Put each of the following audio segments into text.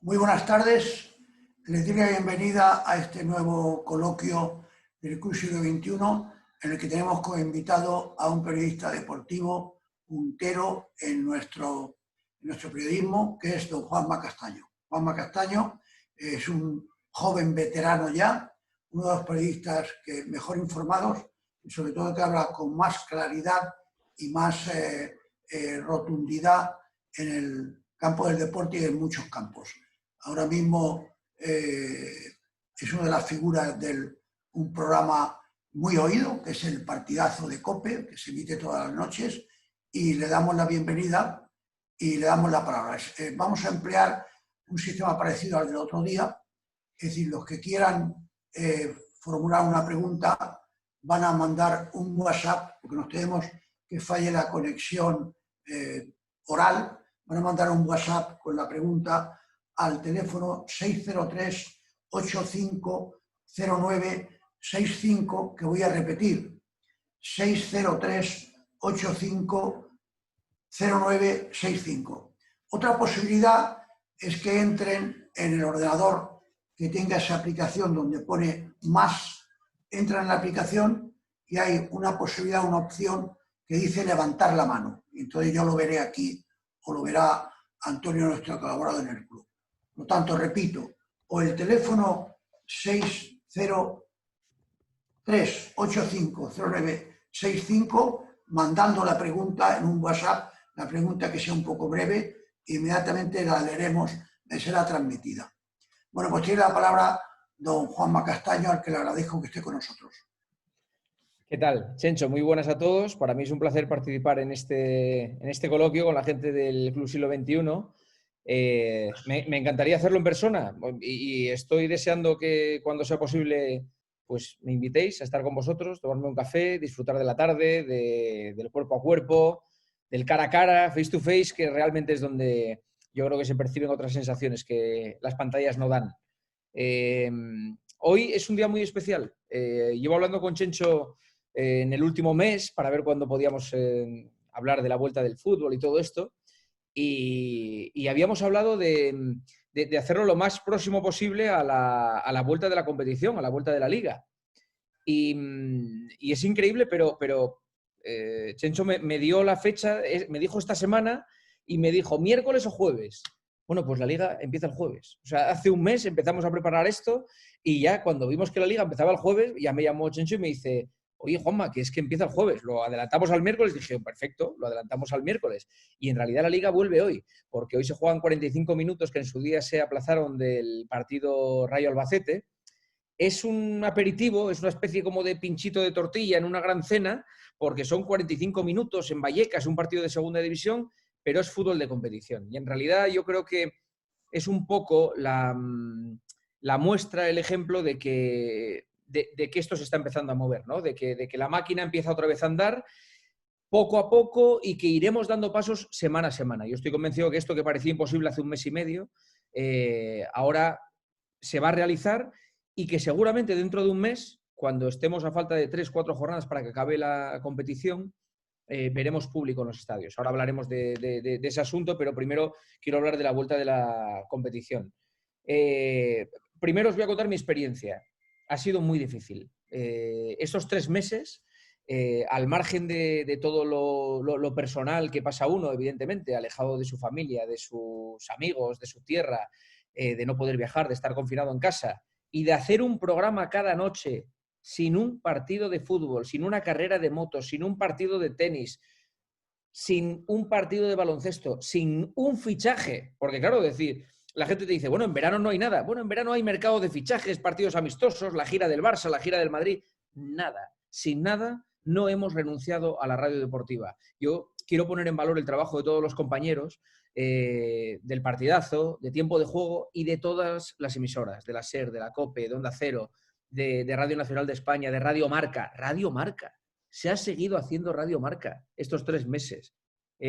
Muy buenas tardes. Les doy la bienvenida a este nuevo coloquio del Club Siglo XXI, en el que tenemos como invitado a un periodista deportivo puntero en nuestro periodismo, que es don Juanma Castaño. Juanma Castaño es un joven veterano ya, uno de los periodistas mejor informados y sobre todo que habla con más claridad y más rotundidad en el campo del deporte y en muchos campos. Ahora mismo es una de las figuras de un programa muy oído, que es el Partidazo de COPE, que se emite todas las noches, y le damos la bienvenida y le damos la palabra. Vamos a emplear un sistema parecido al del otro día, es decir, los que quieran formular una pregunta van a mandar un WhatsApp, porque nos tenemos que falle la conexión oral, van a mandar un WhatsApp con la pregunta al teléfono 603-8509-65, que voy a repetir, 603-8509-65. Otra posibilidad es que entren en el ordenador que tenga esa aplicación donde pone más, entran en la aplicación y hay una posibilidad, una opción que dice levantar la mano. Entonces yo lo veré aquí o lo verá Antonio, nuestro colaborador en el club. Por lo tanto, repito, o el teléfono 603-8509-65, mandando la pregunta en un WhatsApp, la pregunta que sea un poco breve, inmediatamente la leeremos y será transmitida. Bueno, pues tiene la palabra don Juanma Castaño, al que le agradezco que esté con nosotros. ¿Qué tal, Chencho? Muy buenas a todos. Para mí es un placer participar en este coloquio con la gente del Club Siglo XXI. Me encantaría hacerlo en persona y estoy deseando que cuando sea posible pues me invitéis a estar con vosotros, tomarme un café, disfrutar de la tarde, del cuerpo a cuerpo, del cara a cara, face to face, que realmente es donde yo creo que se perciben otras sensaciones que las pantallas no dan. Hoy es un día muy especial. Llevo hablando con Chencho en el último mes para ver cuándo podíamos hablar de la vuelta del fútbol y todo esto. Y habíamos hablado de hacerlo lo más próximo posible a la vuelta de la competición, a la vuelta de la liga. Y es increíble, pero Chencho me dio la fecha, me dijo esta semana y me dijo miércoles o jueves. Bueno, pues la liga empieza el jueves. O sea, hace un mes empezamos a preparar esto y ya cuando vimos que la liga empezaba el jueves, ya me llamó Chencho y me dice: oye, Juanma, que es que empieza el jueves, lo adelantamos al miércoles. Dije, perfecto, lo adelantamos al miércoles. Y en realidad la liga vuelve hoy, porque hoy se juegan 45 minutos que en su día se aplazaron del partido Rayo Albacete. Es un aperitivo, es una especie como de pinchito de tortilla en una gran cena, porque son 45 minutos en Vallecas, un partido de segunda división, pero es fútbol de competición. Y en realidad yo creo que es un poco la muestra, el ejemplo de que esto se está empezando a mover, ¿no? De que la máquina empieza otra vez a andar poco a poco y que iremos dando pasos semana a semana. Yo estoy convencido que esto que parecía imposible hace un mes y medio, ahora se va a realizar y que seguramente dentro de un mes, cuando estemos a falta de 3-4 jornadas para que acabe la competición, veremos público en los estadios. Ahora hablaremos de ese asunto, pero primero quiero hablar de la vuelta de la competición. Primero os voy a contar mi experiencia. Ha sido muy difícil. Estos 3 meses, al margen de todo lo personal que pasa uno, evidentemente, alejado de su familia, de sus amigos, de su tierra, de no poder viajar, de estar confinado en casa y de hacer un programa cada noche sin un partido de fútbol, sin una carrera de moto, sin un partido de tenis, sin un partido de baloncesto, sin un fichaje. Porque claro, decir, la gente te dice, bueno, en verano no hay nada. Bueno, en verano hay mercado de fichajes, partidos amistosos, la gira del Barça, la gira del Madrid. Nada. Sin nada, no hemos renunciado a la radio deportiva. Yo quiero poner en valor el trabajo de todos los compañeros del Partidazo, de Tiempo de Juego y de todas las emisoras, de la SER, de la COPE, de Onda Cero, de Radio Nacional de España, de Radio Marca. Radio Marca. Se ha seguido haciendo Radio Marca estos 3 meses.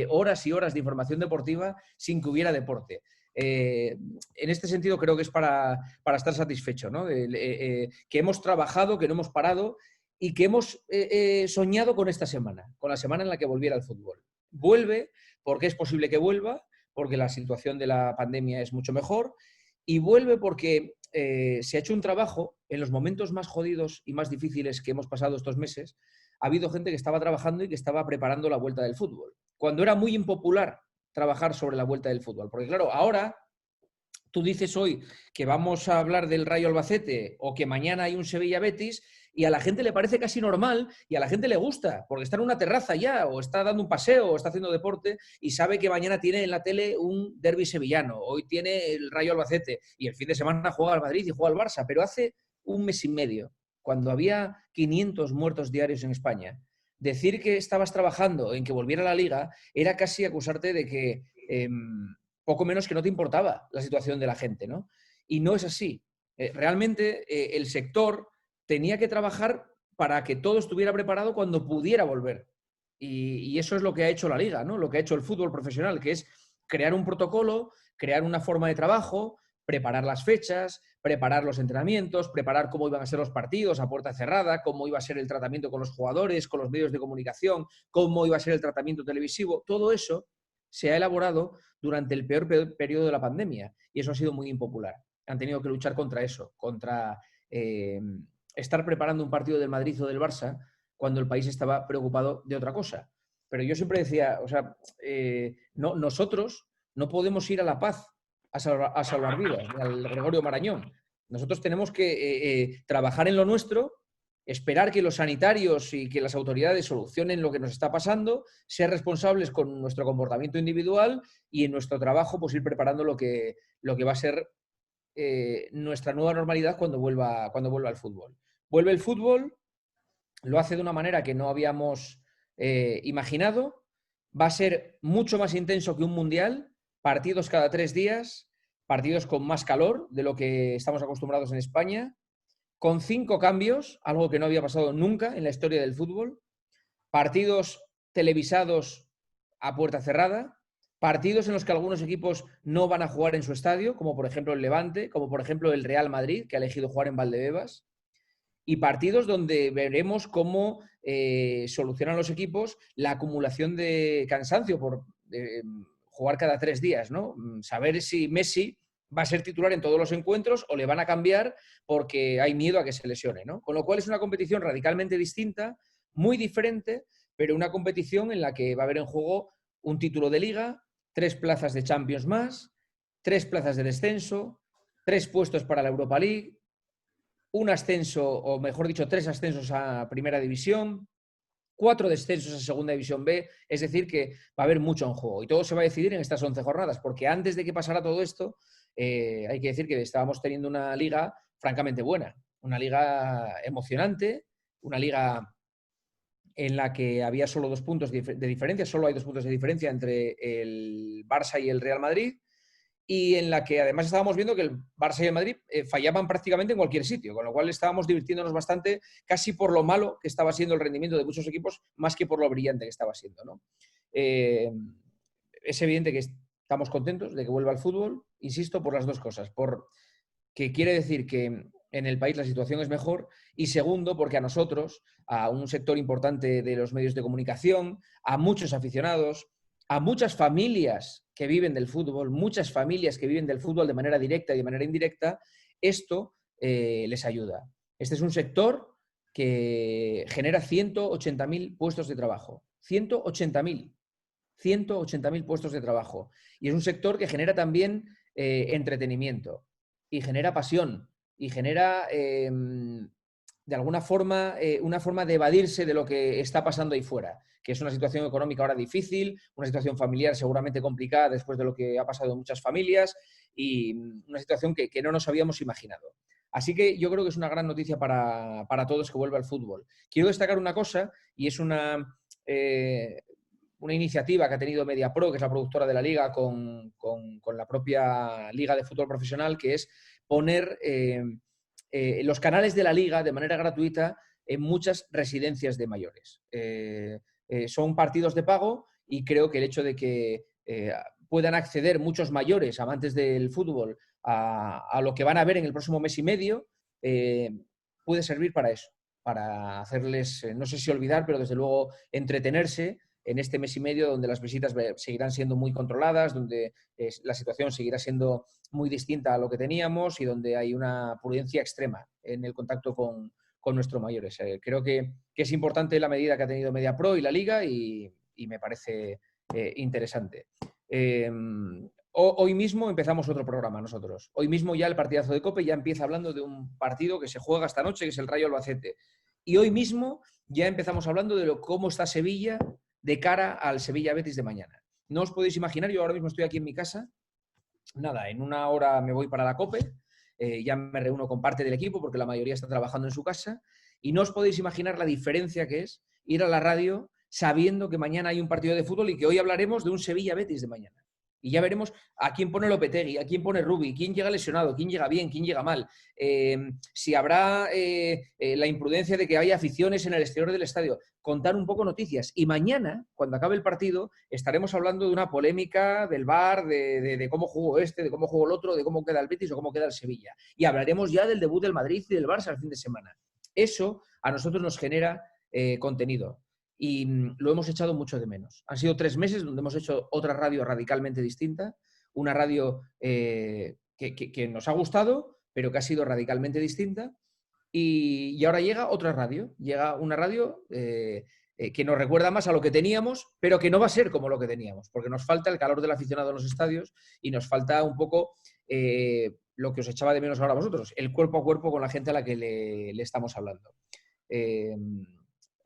Horas y horas de información deportiva sin que hubiera deporte. En este sentido creo que es para estar satisfecho, ¿no? Que hemos trabajado, que no hemos parado y que hemos soñado con esta semana, con la semana en la que volviera el fútbol. Vuelve porque es posible que vuelva, porque la situación de la pandemia es mucho mejor Y vuelve porque se ha hecho un trabajo en los momentos más jodidos y más difíciles que hemos pasado estos meses. Ha habido gente que estaba trabajando y que estaba preparando la vuelta del fútbol. Cuando era muy impopular trabajar sobre la vuelta del fútbol. Porque claro, ahora tú dices hoy que vamos a hablar del Rayo Albacete o que mañana hay un Sevilla Betis y a la gente le parece casi normal y a la gente le gusta porque está en una terraza ya o está dando un paseo o está haciendo deporte y sabe que mañana tiene en la tele un derbi sevillano, hoy tiene el Rayo Albacete y el fin de semana juega al Madrid y juega al Barça, pero hace un mes y medio, cuando había 500 muertos diarios en España, decir que estabas trabajando en que volviera la Liga era casi acusarte de que poco menos que no te importaba la situación de la gente, ¿no? Y no es así. Realmente el sector tenía que trabajar para que todo estuviera preparado cuando pudiera volver. Y eso es lo que ha hecho la Liga, ¿no? Lo que ha hecho el fútbol profesional, que es crear un protocolo, crear una forma de trabajo, preparar las fechas, preparar los entrenamientos, preparar cómo iban a ser los partidos a puerta cerrada, cómo iba a ser el tratamiento con los jugadores, con los medios de comunicación, cómo iba a ser el tratamiento televisivo. Todo eso se ha elaborado durante el peor periodo de la pandemia y eso ha sido muy impopular. Han tenido que luchar contra eso, contra estar preparando un partido del Madrid o del Barça cuando el país estaba preocupado de otra cosa. Pero yo siempre decía, o sea, no, nosotros no podemos ir a La Paz a salvar vidas, al Gregorio Marañón. Nosotros tenemos que trabajar en lo nuestro, esperar que los sanitarios y que las autoridades solucionen lo que nos está pasando, ser responsables con nuestro comportamiento individual y en nuestro trabajo pues ir preparando lo que va a ser nuestra nueva normalidad cuando vuelva al fútbol. Vuelve el fútbol, lo hace de una manera que no habíamos imaginado, va a ser mucho más intenso que un mundial, partidos cada 3 días, partidos con más calor de lo que estamos acostumbrados en España, con 5 cambios, algo que no había pasado nunca en la historia del fútbol, partidos televisados a puerta cerrada, partidos en los que algunos equipos no van a jugar en su estadio, como por ejemplo el Levante, como por ejemplo el Real Madrid, que ha elegido jugar en Valdebebas, y partidos donde veremos cómo solucionan los equipos la acumulación de cansancio por jugar cada 3 días, ¿no? Saber si Messi va a ser titular en todos los encuentros o le van a cambiar porque hay miedo a que se lesione, ¿no? Con lo cual es una competición radicalmente distinta, muy diferente, pero una competición en la que va a haber en juego un título de liga, 3 plazas de Champions más, 3 plazas de descenso, 3 puestos para la Europa League, un ascenso, o mejor dicho, 3 ascensos a Primera División, 4 descensos a Segunda División B, es decir, que va a haber mucho en juego. Y todo se va a decidir en estas 11 jornadas, porque antes de que pasara todo esto, hay que decir que estábamos teniendo una liga francamente buena, una liga emocionante, una liga en la que había solo 2 puntos de diferencia, solo hay 2 puntos de diferencia entre el Barça y el Real Madrid, y en la que además estábamos viendo que el Barça y el Madrid fallaban prácticamente en cualquier sitio, con lo cual estábamos divirtiéndonos bastante casi por lo malo que estaba siendo el rendimiento de muchos equipos, más que por lo brillante que estaba siendo, ¿no? Es evidente que estamos contentos de que vuelva al fútbol, insisto, por las 2 cosas, por que quiere decir que en el país la situación es mejor y segundo, porque a nosotros, a un sector importante de los medios de comunicación, a muchos aficionados, a muchas familias que viven del fútbol, muchas familias que viven del fútbol de manera directa y de manera indirecta, esto les ayuda. Este es un sector que genera 180.000 puestos de trabajo. 180.000 puestos de trabajo. Y es un sector que genera también entretenimiento y genera pasión y genera de alguna forma una forma de evadirse de lo que está pasando ahí fuera, que es una situación económica ahora difícil, una situación familiar seguramente complicada después de lo que ha pasado en muchas familias y una situación que no nos habíamos imaginado. Así que yo creo que es una gran noticia para todos que vuelva al fútbol. Quiero destacar una cosa y es una iniciativa que ha tenido MediaPro, que es la productora de la Liga, con la propia Liga de Fútbol Profesional, que es poner los canales de la Liga de manera gratuita en muchas residencias de mayores. Son partidos de pago y creo que el hecho de que puedan acceder muchos mayores, amantes del fútbol, a lo que van a ver en el próximo mes y medio, puede servir para eso, para hacerles, no sé si olvidar, pero desde luego entretenerse en este mes y medio donde las visitas seguirán siendo muy controladas, donde la situación seguirá siendo muy distinta a lo que teníamos y donde hay una prudencia extrema en el contacto con nuestros mayores. Creo que es importante la medida que ha tenido Mediapro y la Liga y me parece interesante. Hoy mismo empezamos otro programa nosotros. Hoy mismo ya el partidazo de COPE ya empieza hablando de un partido que se juega esta noche, que es el Rayo Albacete. Y hoy mismo ya empezamos hablando de cómo está Sevilla de cara al Sevilla-Betis de mañana. No os podéis imaginar, yo ahora mismo estoy aquí en mi casa. Nada, en una hora me voy para la COPE. Ya me reúno con parte del equipo porque la mayoría está trabajando en su casa. Y no os podéis imaginar la diferencia que es ir a la radio sabiendo que mañana hay un partido de fútbol y que hoy hablaremos de un Sevilla-Betis de mañana. Y ya veremos a quién pone Lopetegui, a quién pone Rubi, quién llega lesionado, quién llega bien, quién llega mal. Si habrá la imprudencia de que haya aficiones en el exterior del estadio. Contar un poco noticias. Y mañana, cuando acabe el partido, estaremos hablando de una polémica del VAR, de cómo jugó este, de cómo jugó el otro, de cómo queda el Betis o cómo queda el Sevilla. Y hablaremos ya del debut del Madrid y del Barça al fin de semana. Eso a nosotros nos genera contenido. Y lo hemos echado mucho de menos. Han sido 3 meses donde hemos hecho otra radio radicalmente distinta, una radio que nos ha gustado, pero que ha sido radicalmente distinta, y ahora llega otra radio, llega una radio que nos recuerda más a lo que teníamos, pero que no va a ser como lo que teníamos, porque nos falta el calor del aficionado en los estadios y nos falta un poco lo que os echaba de menos ahora a vosotros, el cuerpo a cuerpo con la gente a la que le estamos hablando.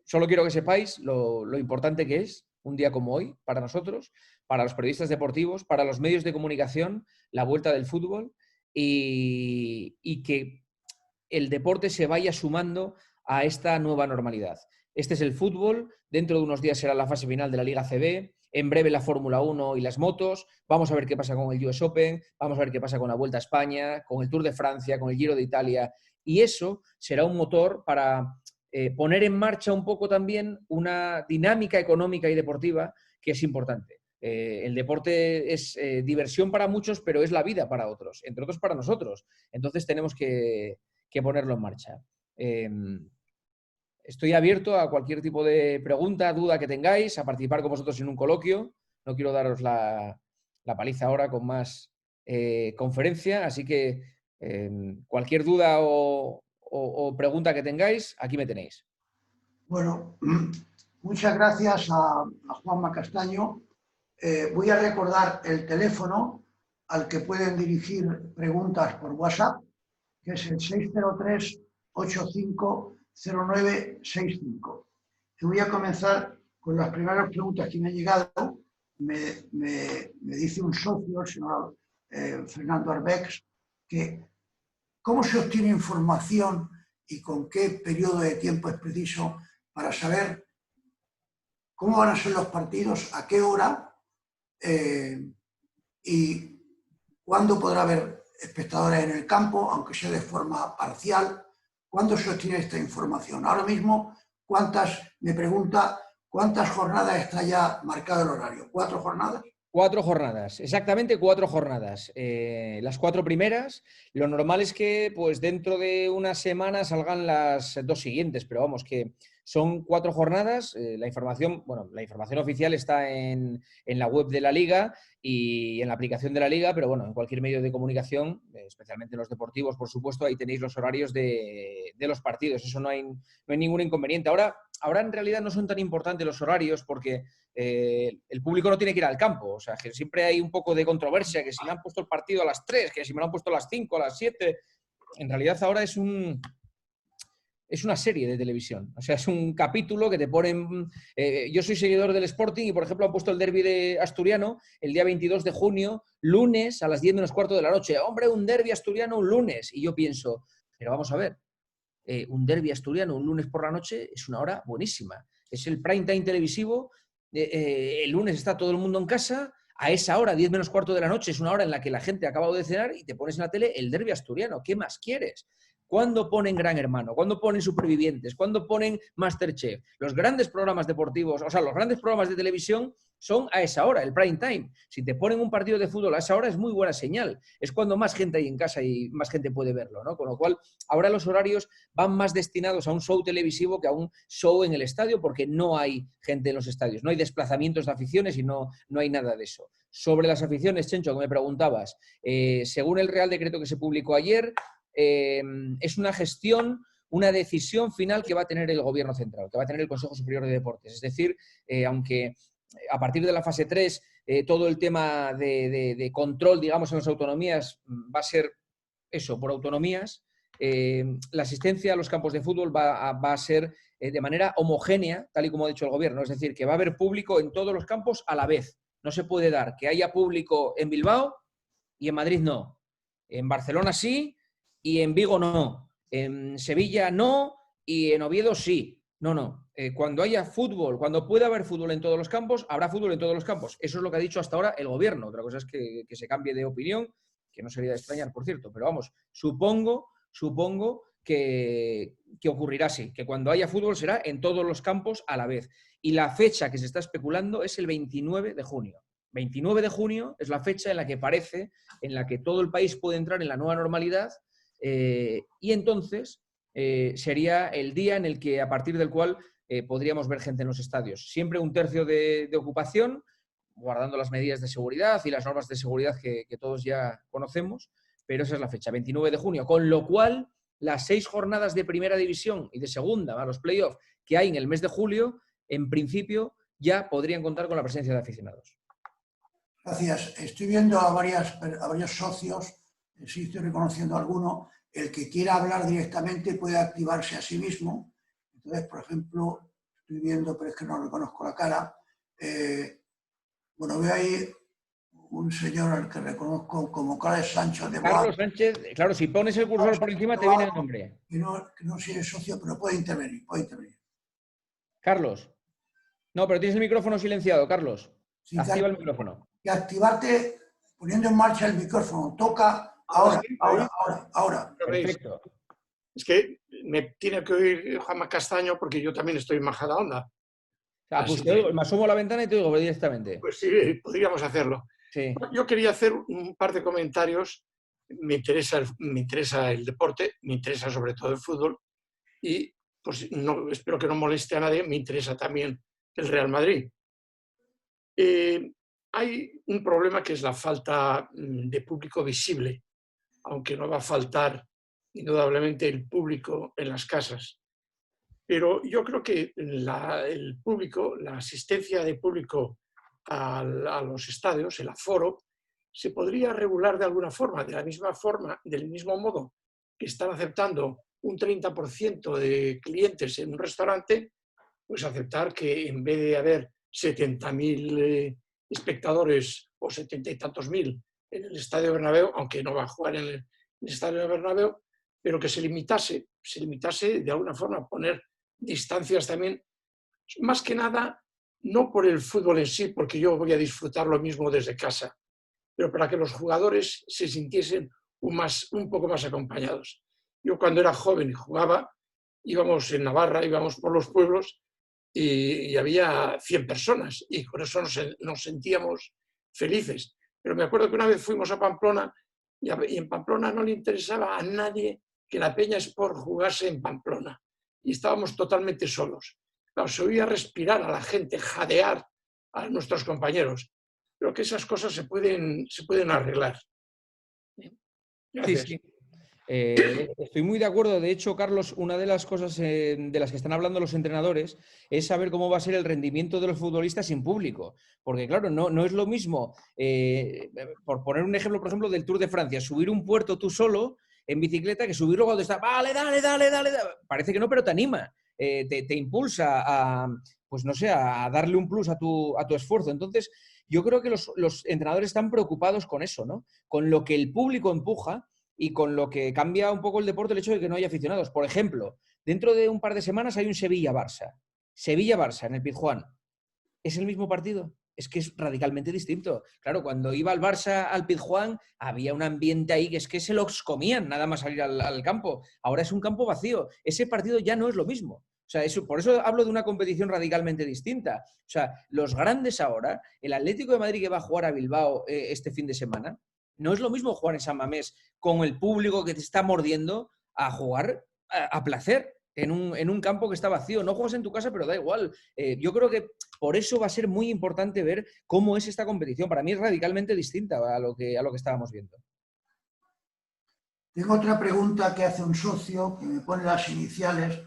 Solo quiero que sepáis lo importante que es un día como hoy para nosotros, para los periodistas deportivos, para los medios de comunicación, la vuelta del fútbol y que el deporte se vaya sumando a esta nueva normalidad. Este es el fútbol, dentro de unos días será la fase final de la Liga CB, en breve la Fórmula 1 y las motos, vamos a ver qué pasa con el US Open, vamos a ver qué pasa con la Vuelta a España, con el Tour de Francia, con el Giro de Italia, y eso será un motor para poner en marcha un poco también una dinámica económica y deportiva que es importante. El deporte es diversión para muchos, pero es la vida para otros, entre otros para nosotros. Entonces tenemos que ponerlo en marcha. Estoy abierto a cualquier tipo de pregunta, duda que tengáis, a participar con vosotros en un coloquio. No quiero daros la paliza ahora con más conferencia, así que cualquier duda o pregunta que tengáis, aquí me tenéis. Bueno, muchas gracias a Juanma Castaño. Voy a recordar el teléfono al que pueden dirigir preguntas por WhatsApp, que es el 603-850965. Y voy a comenzar con las primeras preguntas que me han llegado. Me dice un socio, el señor Fernando Arbex, que ¿cómo se obtiene información y con qué periodo de tiempo es preciso para saber cómo van a ser los partidos, a qué hora y cuándo podrá haber espectadores en el campo, aunque sea de forma parcial? ¿Cuándo se obtiene esta información? Ahora mismo, me pregunta, ¿cuántas jornadas está ya marcado el horario? ¿4 jornadas? 4 jornadas, exactamente 4 jornadas. Las 4 primeras, lo normal es que pues dentro de una semana salgan las 2 siguientes, pero vamos, que son 4 jornadas. La información oficial está en la web de la Liga y en la aplicación de la Liga, pero bueno, en cualquier medio de comunicación, especialmente los deportivos, por supuesto, ahí tenéis los horarios de los partidos. Eso no hay ningún inconveniente. Ahora en realidad no son tan importantes los horarios porque el público no tiene que ir al campo. O sea, que siempre hay un poco de controversia, que si me han puesto el partido a las 3, que si me lo han puesto a las 5, a las 7. En realidad ahora es una serie de televisión. O sea, es un capítulo que te ponen... yo soy seguidor del Sporting y, por ejemplo, han puesto el derbi de asturiano el día 22 de junio, lunes, a las 10 menos cuarto de la noche. ¡Hombre, un derbi asturiano un lunes! Y yo pienso, pero vamos a ver, un derbi asturiano un lunes por la noche es una hora buenísima. Es el prime time televisivo. El lunes está todo el mundo en casa, a esa hora, 10 menos cuarto de la noche, es una hora en la que la gente ha acabado de cenar y te pones en la tele el derbi asturiano. ¿Qué más quieres? ¿Cuándo ponen Gran Hermano? ¿Cuándo ponen Supervivientes? ¿Cuándo ponen MasterChef? Los grandes programas deportivos, o sea, los grandes programas de televisión son a esa hora, el prime time. Si te ponen un partido de fútbol a esa hora es muy buena señal. Es cuando más gente hay en casa y más gente puede verlo, ¿no? Con lo cual, ahora los horarios van más destinados a un show televisivo que a un show en el estadio porque no hay gente en los estadios, no hay desplazamientos de aficiones y no hay nada de eso. Sobre las aficiones, Chencho, que me preguntabas, según el Real Decreto que se publicó ayer, es una gestión, una decisión final que va a tener el Gobierno central, que va a tener el Consejo Superior de Deportes. Es decir, aunque a partir de la fase 3 todo el tema de control, digamos, en las autonomías va a ser eso, por autonomías, la asistencia a los campos de fútbol va a ser de manera homogénea, tal y como ha dicho el Gobierno. Es decir, que va a haber público en todos los campos a la vez. No se puede dar que haya público en Bilbao y en Madrid no. En Barcelona sí y en Vigo no. En Sevilla no y en Oviedo sí. No. Cuando haya fútbol, cuando pueda haber fútbol en todos los campos, habrá fútbol en todos los campos. Eso es lo que ha dicho hasta ahora el Gobierno. Otra cosa es que se cambie de opinión, que no sería de extrañar, por cierto. Pero vamos, supongo que ocurrirá así, que cuando haya fútbol será en todos los campos a la vez. Y la fecha que se está especulando es el 29 de junio. 29 de junio es la fecha en la que parece, en la que todo el país puede entrar en la nueva normalidad y entonces sería el día en el que, a partir del cual podríamos ver gente en los estadios. Siempre un tercio de ocupación, guardando las medidas de seguridad y las normas de seguridad que todos ya conocemos, pero esa es la fecha, 29 de junio, con lo cual las 6 jornadas de primera división y de segunda, los playoffs que hay en el mes de julio, en principio ya podrían contar con la presencia de aficionados. Gracias. Estoy viendo a varios socios, sí estoy reconociendo a alguno. El que quiera hablar directamente puede activarse a sí mismo. Entonces, por ejemplo, estoy viendo, pero es que no reconozco la cara. Bueno, veo ahí un señor al que reconozco como Carlos Sánchez de Boa. Carlos Sánchez, claro, si pones el cursor por encima te viene el nombre. Que no si eres socio, pero puede intervenir. Carlos. No, pero tienes el micrófono silenciado, Carlos. Sí, Activa el micrófono. Y activarte poniendo en marcha el micrófono. Toca ahora. Perfecto. Es que me tiene que oír Juanma Castaño porque yo también estoy en Majadahonda. Pues me asomo a la ventana y te oigo directamente. Pues sí, podríamos hacerlo. Sí. Yo quería hacer un par de comentarios. Me interesa el deporte, me interesa sobre todo el fútbol y pues espero que no moleste a nadie, me interesa también el Real Madrid. Hay un problema que es la falta de público visible, aunque no va a faltar indudablemente el público en las casas. Pero yo creo que el público, la asistencia de público a los estadios, el aforo, se podría regular de alguna forma, de la misma forma, del mismo modo que están aceptando un 30% de clientes en un restaurante, pues aceptar que en vez de haber 70.000 espectadores o 70 y tantos mil en el Estadio Bernabéu, aunque no va a jugar en el Estadio Bernabéu, pero que se limitase de alguna forma a poner distancias también, más que nada, no por el fútbol en sí, porque yo voy a disfrutar lo mismo desde casa, pero para que los jugadores se sintiesen un poco más acompañados. Yo cuando era joven y jugaba, íbamos en Navarra, íbamos por los pueblos y había 100 personas y con eso nos sentíamos felices. Pero me acuerdo que una vez fuimos a Pamplona y en Pamplona no le interesaba a nadie que la Peña Sport jugase en Pamplona y estábamos totalmente solos. Claro, se oía respirar a la gente, jadear a nuestros compañeros. Creo que esas cosas se pueden arreglar. Gracias. Sí. Estoy muy de acuerdo. De hecho, Carlos, una de las cosas de las que están hablando los entrenadores es saber cómo va a ser el rendimiento de los futbolistas sin público. Porque, claro, no es lo mismo, por poner un ejemplo, por ejemplo, del Tour de Francia, subir un puerto tú solo en bicicleta que subirlo cuando está, vale, dale. Parece que no, pero te anima, te impulsa a, pues no sé, a darle un plus a tu esfuerzo. Entonces, yo creo que los entrenadores están preocupados con eso, ¿no? Con lo que el público empuja y con lo que cambia un poco el deporte el hecho de que no haya aficionados. Por ejemplo, dentro de un par de semanas hay un Sevilla-Barça. Sevilla-Barça en el Pizjuán. ¿Es el mismo partido? es que es radicalmente distinto. Claro, cuando iba el Barça al Pizjuán, había un ambiente ahí que es que se los comían nada más salir al campo. Ahora es un campo vacío. Ese partido ya no es lo mismo. O sea, por eso hablo de una competición radicalmente distinta. O sea, los grandes ahora, el Atlético de Madrid que va a jugar a Bilbao este fin de semana, no es lo mismo jugar en San Mamés con el público que te está mordiendo a jugar a placer en un campo que está vacío. No juegas en tu casa, pero da igual. Yo creo que por eso va a ser muy importante ver cómo es esta competición. Para mí es radicalmente distinta a lo que estábamos viendo. Tengo otra pregunta que hace un socio que me pone las iniciales,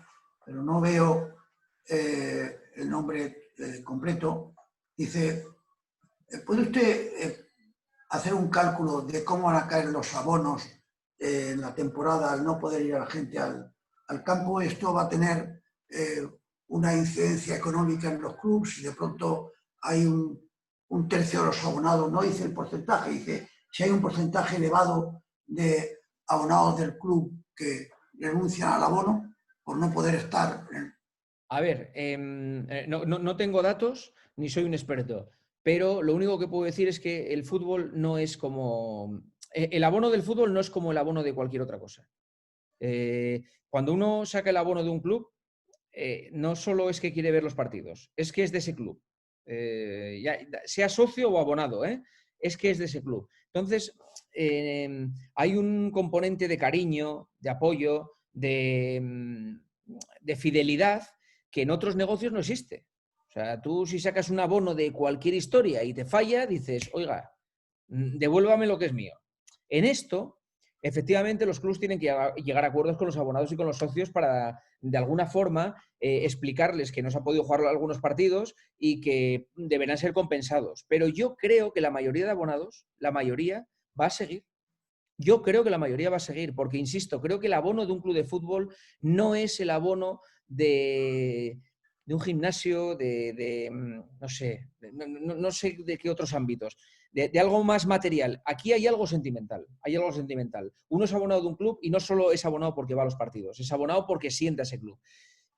pero no veo el nombre completo. Dice, ¿puede usted hacer un cálculo de cómo van a caer los abonos en la temporada al no poder ir a la gente al campo? Esto va a tener una incidencia económica en los clubes y de pronto hay un tercio de los abonados, no dice el porcentaje, dice si hay un porcentaje elevado de abonados del club que renuncian al abono por no poder estar. A ver, no tengo datos ni soy un experto, pero lo único que puedo decir es que el fútbol no es como... El abono del fútbol no es como el abono de cualquier otra cosa. Cuando uno saca el abono de un club, no solo es que quiere ver los partidos, es que es de ese club. Sea socio o abonado, es que es de ese club. Entonces, hay un componente de cariño, de apoyo, de fidelidad que en otros negocios no existe. O sea, tú si sacas un abono de cualquier historia y te falla, dices, oiga, devuélvame lo que es mío. En esto, efectivamente, los clubes tienen que llegar a acuerdos con los abonados y con los socios para, de alguna forma, explicarles que no se ha podido jugar algunos partidos y que deberán ser compensados. Pero yo creo que la mayoría de abonados, la mayoría, va a seguir. Yo creo que la mayoría va a seguir, porque, insisto, creo que el abono de un club de fútbol no es el abono de un gimnasio, no sé, no sé de qué otros ámbitos, de algo más material. Aquí hay algo sentimental, Uno es abonado de un club y no solo es abonado porque va a los partidos, es abonado porque siente a ese club.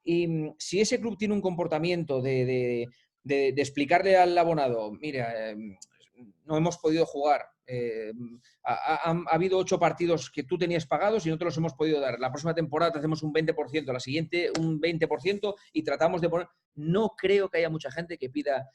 Y si ese club tiene un comportamiento de explicarle al abonado, mira, no hemos podido jugar, ha habido 8 partidos que tú tenías pagados y no te los hemos podido dar. La próxima temporada te hacemos un 20%, la siguiente un 20% y tratamos de poner... No creo que haya mucha gente que pida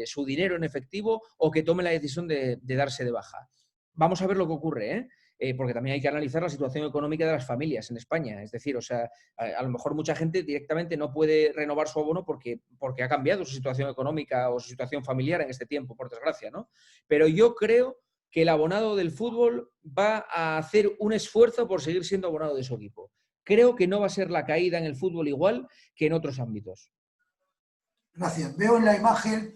su dinero en efectivo o que tome la decisión de darse de baja. Vamos a ver lo que ocurre, porque también hay que analizar la situación económica de las familias en España. Es decir, o sea, a lo mejor mucha gente directamente no puede renovar su abono porque ha cambiado su situación económica o su situación familiar en este tiempo, por desgracia, ¿no? Pero yo creo que el abonado del fútbol va a hacer un esfuerzo por seguir siendo abonado de su equipo. Creo que no va a ser la caída en el fútbol igual que en otros ámbitos. Gracias. Veo en la imagen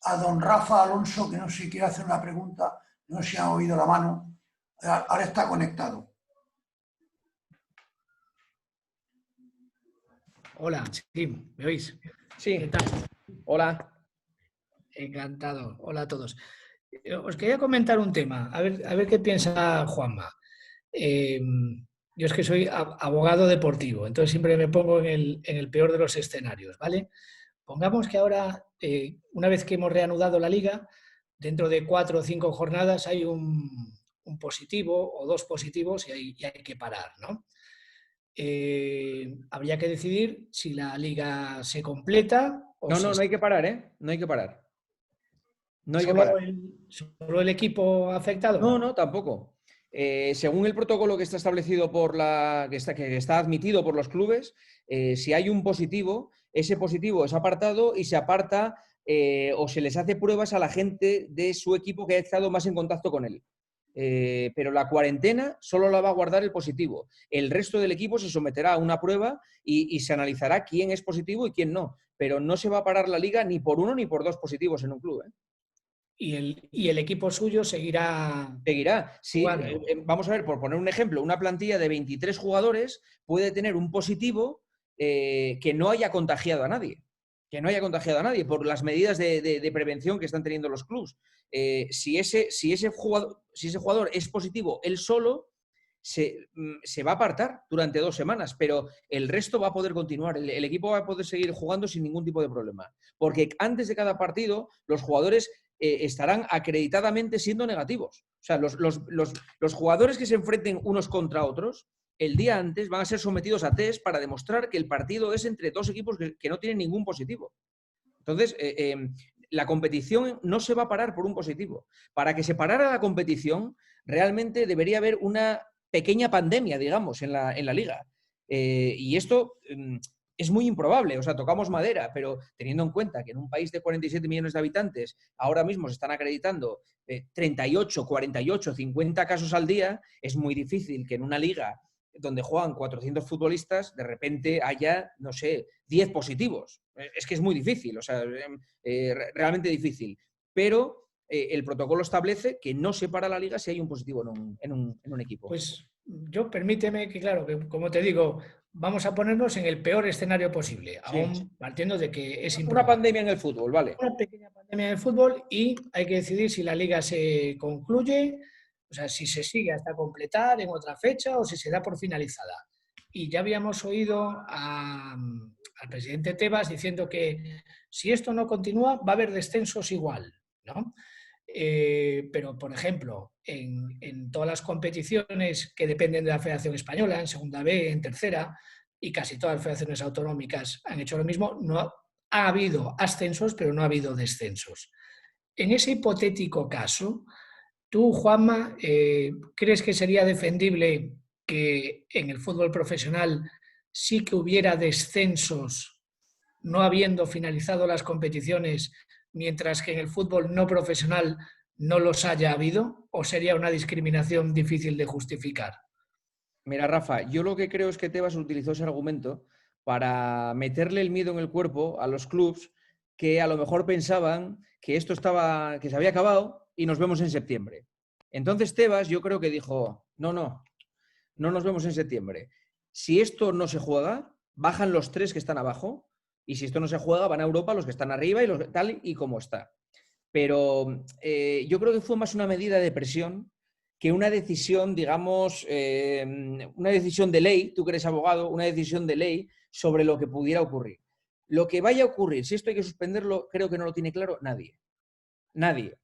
a don Rafa Alonso, que no sé si quiere hacer una pregunta, no sé si ha movido la mano. Ahora está conectado. Hola, sí, ¿me oís? Sí. ¿Qué tal? Hola. Encantado. Hola a todos. Os quería comentar un tema, a ver qué piensa Juanma. Yo es que soy abogado deportivo, entonces siempre me pongo en el peor de los escenarios, ¿vale? Pongamos que ahora, una vez que hemos reanudado la liga, dentro de 4 o 5 jornadas hay un positivo o 2 positivos y hay que parar, ¿no? Habría que decidir si la liga se completa o no hay que parar, No hay que parar. No hay que parar. ¿Solo el equipo afectado? No, tampoco. Según el protocolo que está establecido que está admitido por los clubes, si hay un positivo, ese positivo es apartado y se aparta o se les hace pruebas a la gente de su equipo que ha estado más en contacto con él. Pero la cuarentena solo la va a guardar el positivo. El resto del equipo se someterá a una prueba y se analizará quién es positivo y quién no. Pero no se va a parar la liga ni por 1 ni por 2 positivos en un club, ¿eh? Y el equipo suyo seguirá. Seguirá. Sí, vamos a ver, por poner un ejemplo, una plantilla de 23 jugadores puede tener un positivo que no haya contagiado a nadie. Por las medidas de prevención que están teniendo los clubes. Si ese jugador es positivo él solo, se va a apartar durante 2 semanas, pero el resto va a poder continuar. El equipo va a poder seguir jugando sin ningún tipo de problema. Porque antes de cada partido, los jugadores estarán acreditadamente siendo negativos. O sea, los jugadores que se enfrenten unos contra otros, el día antes van a ser sometidos a test para demostrar que el partido es entre 2 equipos que no tienen ningún positivo. Entonces, la competición no se va a parar por un positivo. Para que se parara la competición, realmente debería haber una pequeña pandemia, digamos, en la liga. Y esto es muy improbable, o sea, tocamos madera, pero teniendo en cuenta que en un país de 47 millones de habitantes ahora mismo se están acreditando 38, 48, 50 casos al día, es muy difícil que en una liga donde juegan 400 futbolistas, de repente haya, no sé, 10 positivos. Es que es muy difícil, o sea, realmente difícil. Pero el protocolo establece que no se para la liga si hay un positivo en un equipo. Pues yo permíteme que, claro, que como te digo, vamos a ponernos en el peor escenario posible, aún partiendo de que es una pandemia en el fútbol, ¿vale? Una pequeña pandemia en el fútbol y hay que decidir si la liga se concluye, o sea, si se sigue hasta completar en otra fecha o si se da por finalizada. Y ya habíamos oído al presidente Tebas diciendo que si esto no continúa va a haber descensos igual, ¿no? Pero, por ejemplo, en todas las competiciones que dependen de la Federación Española, en Segunda B, en Tercera, y casi todas las federaciones autonómicas han hecho lo mismo, no ha habido ascensos, pero no ha habido descensos. En ese hipotético caso, tú, Juanma, ¿crees que sería defendible que en el fútbol profesional sí que hubiera descensos no habiendo finalizado las competiciones, mientras que en el fútbol no profesional no los haya habido? ¿O sería una discriminación difícil de justificar? Mira, Rafa, yo lo que creo es que Tebas utilizó ese argumento para meterle el miedo en el cuerpo a los clubs que a lo mejor pensaban que esto que se había acabado y nos vemos en septiembre. Entonces Tebas yo creo que dijo, no nos vemos en septiembre. Si esto no se juega, bajan los 3 que están abajo, y si esto no se juega, van a Europa los que están arriba y tal y como está. Pero yo creo que fue más una medida de presión que una decisión, digamos, una decisión de ley, tú que eres abogado, una decisión de ley sobre lo que pudiera ocurrir. Lo que vaya a ocurrir, si esto hay que suspenderlo, creo que no lo tiene claro nadie. Nadie.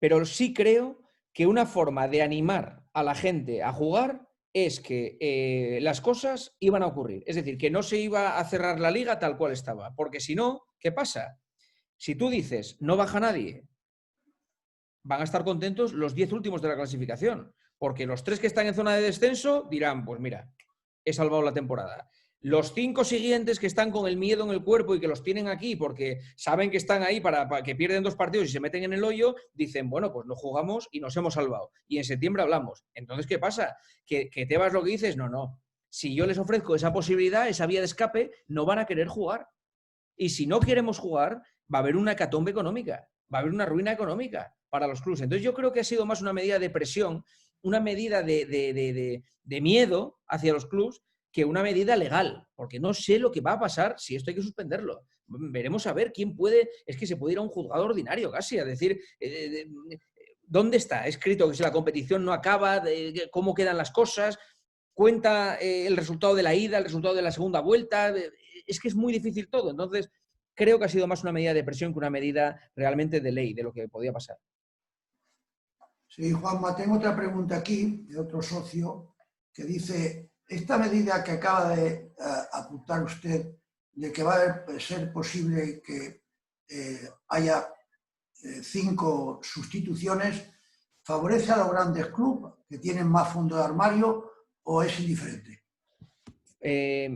Pero sí creo que una forma de animar a la gente a jugar es que las cosas iban a ocurrir. Es decir, que no se iba a cerrar la liga tal cual estaba. Porque si no, ¿qué pasa? Si tú dices, no baja nadie, van a estar contentos los 10 últimos de la clasificación, porque los 3 que están en zona de descenso dirán, pues mira, he salvado la temporada. Los 5 siguientes que están con el miedo en el cuerpo y que los tienen aquí porque saben que están ahí para que pierden 2 partidos y se meten en el hoyo, dicen, bueno, pues no jugamos y nos hemos salvado. Y en septiembre hablamos. Entonces, ¿qué pasa? Que Tebas lo que dice es, no. Si yo les ofrezco esa posibilidad, esa vía de escape, no van a querer jugar. Y si no queremos jugar, va a haber una hecatombe económica, va a haber una ruina económica para los clubes. Entonces yo creo que ha sido más una medida de presión, una medida de miedo hacia los clubes que una medida legal, porque no sé lo que va a pasar si esto hay que suspenderlo. Veremos a ver quién puede, es que se puede ir a un juzgado ordinario casi, a decir, ¿dónde está escrito que si la competición no acaba, cómo quedan las cosas? Cuenta el resultado de la ida, el resultado de la segunda vuelta. Es que es muy difícil todo. Entonces, creo que ha sido más una medida de presión que una medida realmente de ley, de lo que podía pasar. Sí, Juanma, tengo otra pregunta aquí de otro socio que dice, esta medida que acaba de apuntar usted, de que va a ser posible que haya 5 sustituciones, ¿favorece a los grandes clubes que tienen más fondo de armario o es indiferente?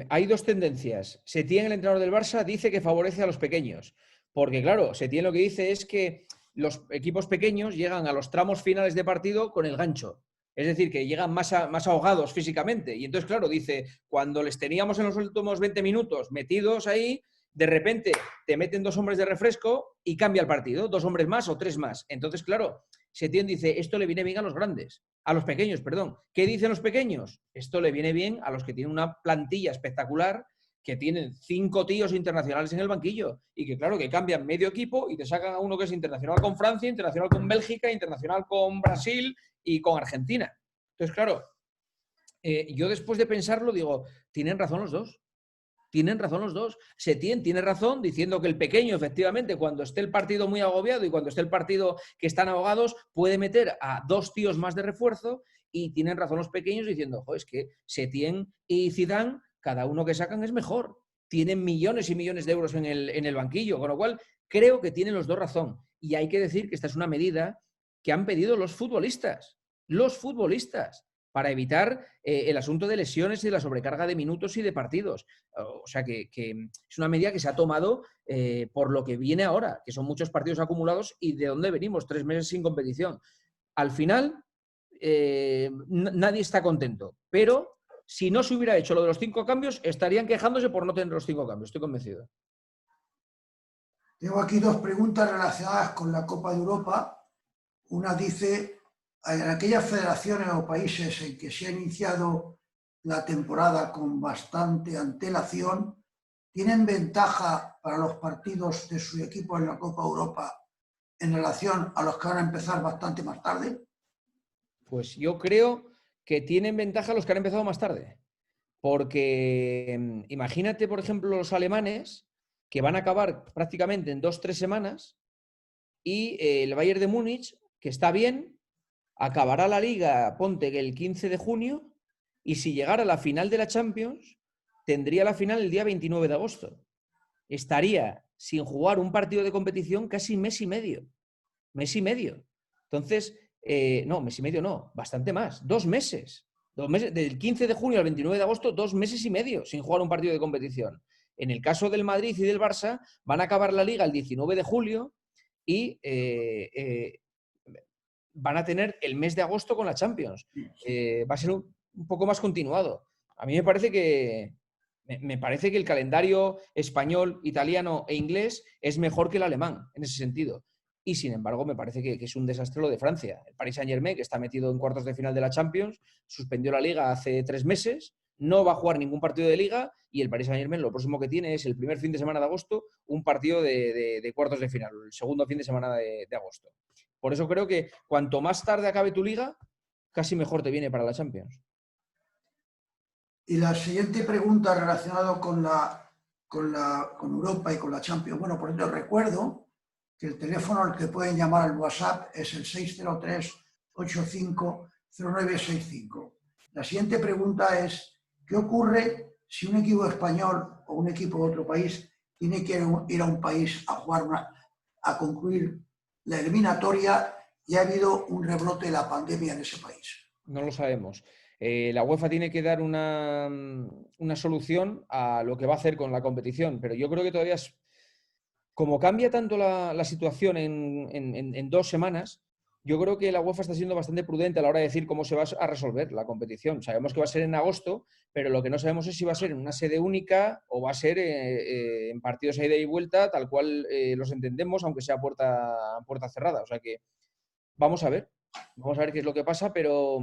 Hay 2 tendencias. Setién, el entrenador del Barça, dice que favorece a los pequeños. Porque, claro, Setién lo que dice es que los equipos pequeños llegan a los tramos finales de partido con el gancho. Es decir, que llegan más ahogados físicamente. Y entonces, claro, dice, cuando les teníamos en los últimos 20 minutos metidos ahí, de repente te meten 2 hombres de refresco y cambia el partido. 2 hombres más o 3 más. Entonces, claro, Setién dice, esto le viene bien a los grandes. A los pequeños, perdón. ¿Qué dicen los pequeños? Esto le viene bien a los que tienen una plantilla espectacular, que tienen 5 tíos internacionales en el banquillo y que, claro, que cambian medio equipo y te sacan a uno que es internacional con Francia, internacional con Bélgica, internacional con Brasil y con Argentina. Entonces, claro, yo después de pensarlo digo, tienen razón los dos. Tienen razón los dos. Setién tiene razón diciendo que el pequeño, efectivamente, cuando esté el partido muy agobiado y cuando esté el partido que están ahogados, puede meter a 2 tíos más de refuerzo, y tienen razón los pequeños diciendo, es que Setién y Zidane, cada uno que sacan es mejor. Tienen millones y millones de euros en el banquillo, con lo cual creo que tienen los dos razón. Y hay que decir que esta es una medida que han pedido los futbolistas para evitar el asunto de lesiones y de la sobrecarga de minutos y de partidos. O sea que es una medida que se ha tomado por lo que viene ahora, que son muchos partidos acumulados y de dónde venimos, 3 meses sin competición. Al final, nadie está contento, pero si no se hubiera hecho lo de los 5 cambios, estarían quejándose por no tener los 5 cambios, estoy convencido. Tengo aquí 2 preguntas relacionadas con la Copa de Europa. Una dice, en aquellas federaciones o países en que se ha iniciado la temporada con bastante antelación, ¿tienen ventaja para los partidos de su equipo en la Copa Europa en relación a los que van a empezar bastante más tarde? Pues yo creo que tienen ventaja los que han empezado más tarde. Porque imagínate, por ejemplo, los alemanes, que van a acabar prácticamente en 2-3 semanas, y el Bayern de Múnich, que está bien, acabará la liga, ponte que el 15 de junio, y si llegara a la final de la Champions, tendría la final el día 29 de agosto. Estaría sin jugar un partido de competición casi mes y medio. Mes y medio. Entonces, no, mes y medio no, bastante más. 2 meses. 2 meses. Del 15 de junio al 29 de agosto, 2 meses y medio sin jugar un partido de competición. En el caso del Madrid y del Barça, van a acabar la liga el 19 de julio y van a tener el mes de agosto con la Champions. Va a ser un poco más continuado. A mí me parece que el calendario español, italiano e inglés es mejor que el alemán en ese sentido. Y sin embargo, me parece que es un desastre lo de Francia. El Paris Saint-Germain, que está metido en cuartos de final de la Champions, suspendió la liga hace 3 meses, no va a jugar ningún partido de liga, y el Paris Saint-Germain lo próximo que tiene es el primer fin de semana de agosto, un partido de cuartos de final, el segundo fin de semana de agosto. Por eso creo que cuanto más tarde acabe tu liga, casi mejor te viene para la Champions. Y la siguiente pregunta relacionada con Europa y con la Champions. Bueno, por eso recuerdo que el teléfono al que pueden llamar al WhatsApp es el 603-850965. La siguiente pregunta es, ¿qué ocurre si un equipo español o un equipo de otro país tiene que ir a un país a jugar, a concluir la eliminatoria y ha habido un rebrote de la pandemia en ese país? No lo sabemos. La UEFA tiene que dar una solución a lo que va a hacer con la competición, pero yo creo que todavía es... Como cambia tanto la situación en 2 semanas, yo creo que la UEFA está siendo bastante prudente a la hora de decir cómo se va a resolver la competición. Sabemos que va a ser en agosto, pero lo que no sabemos es si va a ser en una sede única o va a ser en partidos a ida y vuelta, tal cual los entendemos, aunque sea puerta cerrada. O sea que vamos a ver qué es lo que pasa, pero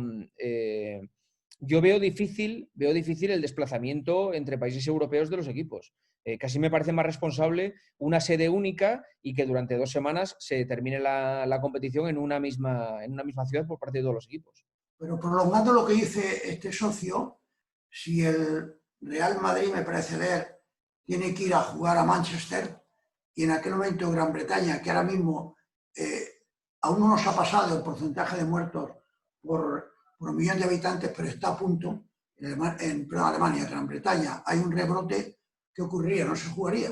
yo veo difícil el desplazamiento entre países europeos de los equipos. Casi me parece más responsable una sede única y que durante 2 semanas se termine la competición en una misma ciudad por parte de todos los equipos. Pero prolongando lo que dice este socio, si el Real Madrid, me parece ver, tiene que ir a jugar a Manchester y en aquel momento Gran Bretaña, que ahora mismo aún no nos ha pasado el porcentaje de muertos por 1 millón de habitantes, pero está a punto, en Alemania, Gran Bretaña, hay un rebrote. ¿Qué ocurriría? ¿No se jugaría?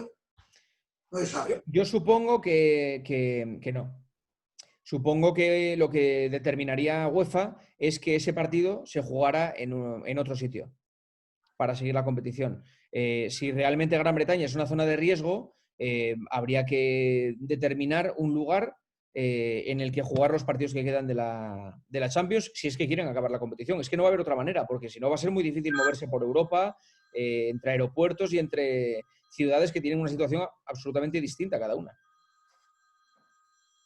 No se sabe. Yo supongo que no. Supongo que lo que determinaría UEFA es que ese partido se jugara en otro sitio para seguir la competición. Si realmente Gran Bretaña es una zona de riesgo, habría que determinar un lugar en el que jugar los partidos que quedan de la Champions, si es que quieren acabar la competición. Es que no va a haber otra manera, porque si no va a ser muy difícil moverse por Europa, entre aeropuertos y entre ciudades que tienen una situación absolutamente distinta cada una.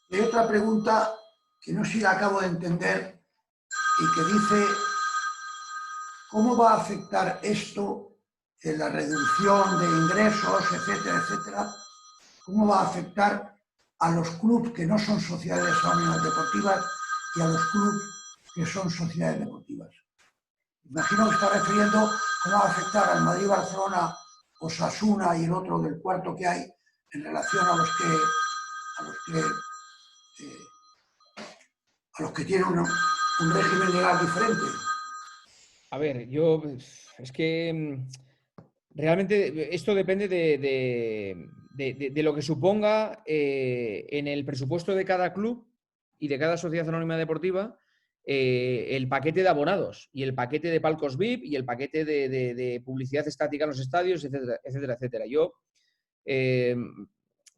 Hay otra pregunta que no sé si la acabo de entender y que dice, ¿cómo va a afectar esto en la reducción de ingresos, etcétera, etcétera? ¿Cómo va a afectar a los clubes que no son sociedades anónimas deportivas y a los clubes que son sociedades deportivas? Imagino que está refiriendo cómo va a afectar al Madrid, Barcelona, Osasuna y el otro del cuarto que hay en relación a los que tienen un régimen legal diferente. A ver, es que realmente esto depende de lo que suponga en el presupuesto de cada club y de cada sociedad anónima deportiva el paquete de abonados y el paquete de palcos VIP y el paquete de publicidad estática en los estadios, etcétera, etcétera, etcétera. Yo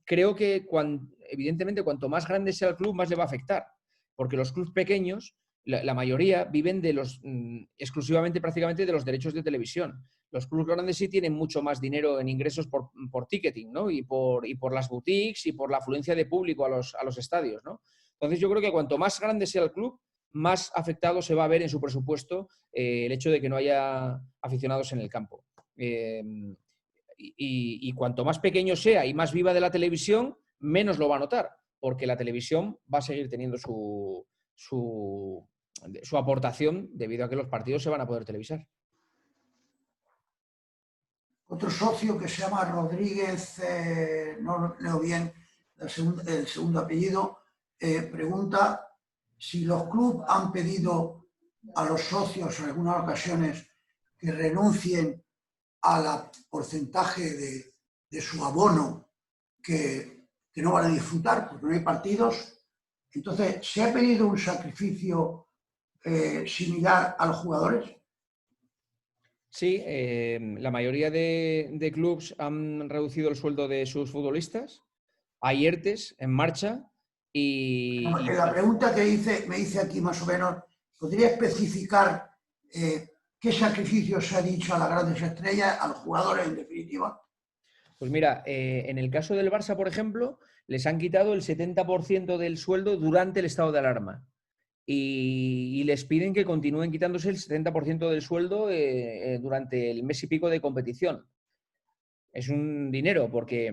creo que evidentemente cuanto más grande sea el club, más le va a afectar, porque los clubes pequeños, la mayoría, viven exclusivamente prácticamente de los derechos de televisión. Los clubes grandes sí tienen mucho más dinero en ingresos por ticketing, ¿no? Y por las boutiques y por la afluencia de público a los estadios, ¿no? Entonces yo creo que cuanto más grande sea el club, más afectado se va a ver en su presupuesto el hecho de que no haya aficionados en el campo. Y cuanto más pequeño sea y más viva de la televisión, menos lo va a notar, porque la televisión va a seguir teniendo su aportación debido a que los partidos se van a poder televisar. Otro socio que se llama Rodríguez, no leo bien el segundo apellido, pregunta si los clubes han pedido a los socios en algunas ocasiones que renuncien al porcentaje de su abono que no van a disfrutar porque no hay partidos. Entonces, ¿se ha pedido un sacrificio similar a los jugadores? Sí, la mayoría de clubes han reducido el sueldo de sus futbolistas. Hay ERTEs en marcha y... La pregunta que me dice aquí más o menos, ¿podría especificar qué sacrificio se ha dicho a las grandes estrellas, a los jugadores en definitiva? Pues mira, en el caso del Barça, por ejemplo, les han quitado el 70% del sueldo durante el estado de alarma. Y les piden que continúen quitándose el 70% del sueldo durante el mes y pico de competición. Es un dinero porque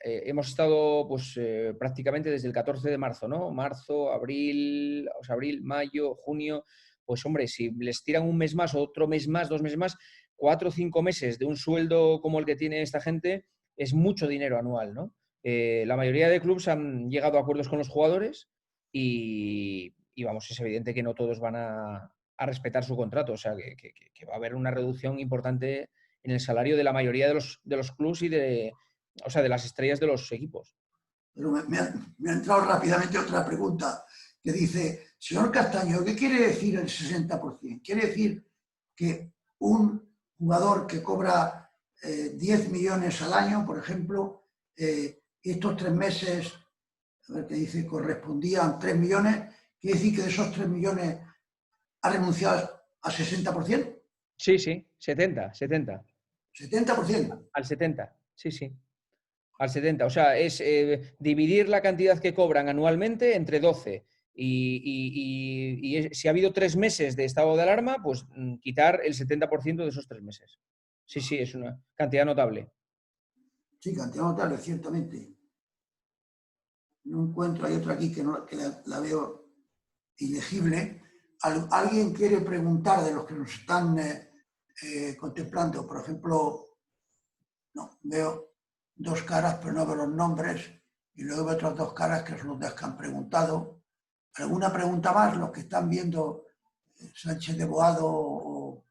hemos estado pues prácticamente desde el 14 de marzo, ¿no? Marzo, abril, o sea, abril, mayo, junio. Pues hombre, si les tiran un mes más, otro mes más, 2 meses más, 4 o 5 meses de un sueldo como el que tiene esta gente, es mucho dinero anual, ¿no? La mayoría de clubes han llegado a acuerdos con los jugadores y vamos, es evidente que no todos van a respetar su contrato, o sea, que va a haber una reducción importante en el salario de la mayoría de los clubes y de las estrellas de los equipos. Pero me ha entrado rápidamente otra pregunta que dice, señor Castaño, ¿qué quiere decir el 60%? ¿Quiere decir que un jugador que cobra 10 millones al año, por ejemplo, estos 3 meses, a ver qué dice, correspondían 3 millones, quiere decir que de esos 3 millones ha renunciado al 60%? Sí, 70. 70%. Al 70, sí. Al 70. O sea, es dividir la cantidad que cobran anualmente entre 12. Y si ha habido 3 meses de estado de alarma, pues quitar el 70% de esos 3 meses. Sí, es una cantidad notable. Sí, cantidad notable, ciertamente. No encuentro, hay otra aquí que la veo ilegible. ¿Alguien quiere preguntar de los que nos están contemplando? Por ejemplo, no, veo 2 caras, pero no veo los nombres, y luego veo otras 2 caras que son los que han preguntado. ¿Alguna pregunta más? Los que están viendo Sánchez de Boado,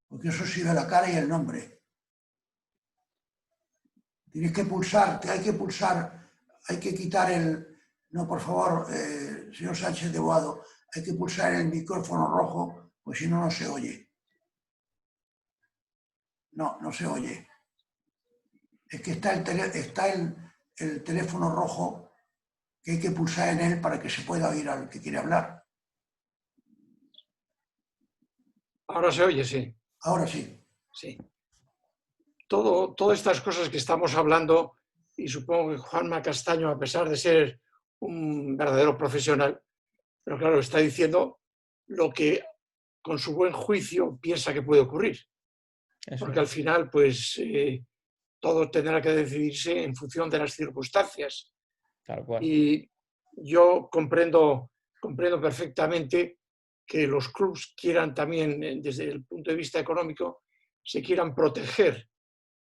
porque eso sí ve la cara y el nombre. Tienes que pulsar, hay que quitar el... No, por favor, señor Sánchez de Boado, hay que pulsar el micrófono rojo, pues si no, no se oye. No se oye. Es que está el teléfono rojo que hay que pulsar en él para que se pueda oír al que quiere hablar. Ahora se oye, sí. Ahora sí. Sí. Todas estas cosas que estamos hablando, y supongo que Juanma Castaño, a pesar de ser un verdadero profesional, pero claro, está diciendo lo que con su buen juicio piensa que puede ocurrir. Porque al final, pues, todo tendrá que decidirse en función de las circunstancias. Tal cual. Y yo comprendo perfectamente que los clubes quieran también, desde el punto de vista económico, se quieran proteger,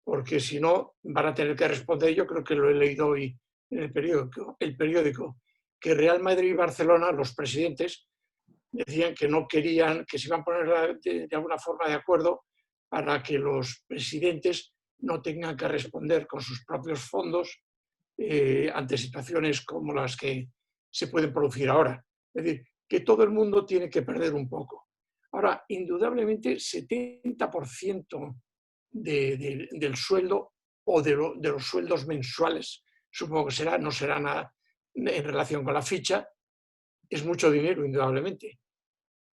porque si no van a tener que responder. Yo creo que lo he leído hoy en el periódico, que Real Madrid y Barcelona, los presidentes, decían que no querían, que se iban a poner de alguna forma de acuerdo para que los presidentes no tengan que responder con sus propios fondos ante situaciones como las que se pueden producir ahora. Es decir, que todo el mundo tiene que perder un poco. Ahora, indudablemente, 70% del sueldo o de los sueldos mensuales, supongo que no será nada en relación con la ficha, es mucho dinero, indudablemente.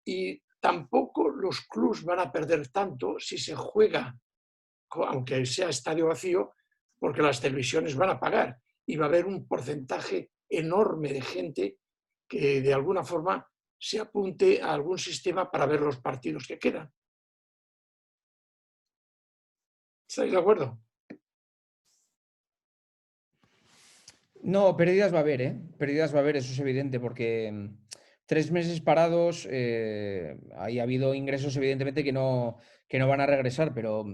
Y tampoco los clubs van a perder tanto si se juega, aunque sea estadio vacío, porque las televisiones van a pagar y va a haber un porcentaje enorme de gente que de alguna forma se apunte a algún sistema para ver los partidos que quedan. ¿Estáis de acuerdo? No, pérdidas va a haber, ¿eh? Pérdidas va a haber, eso es evidente, porque 3 meses parados, ahí ha habido ingresos evidentemente que no van a regresar, pero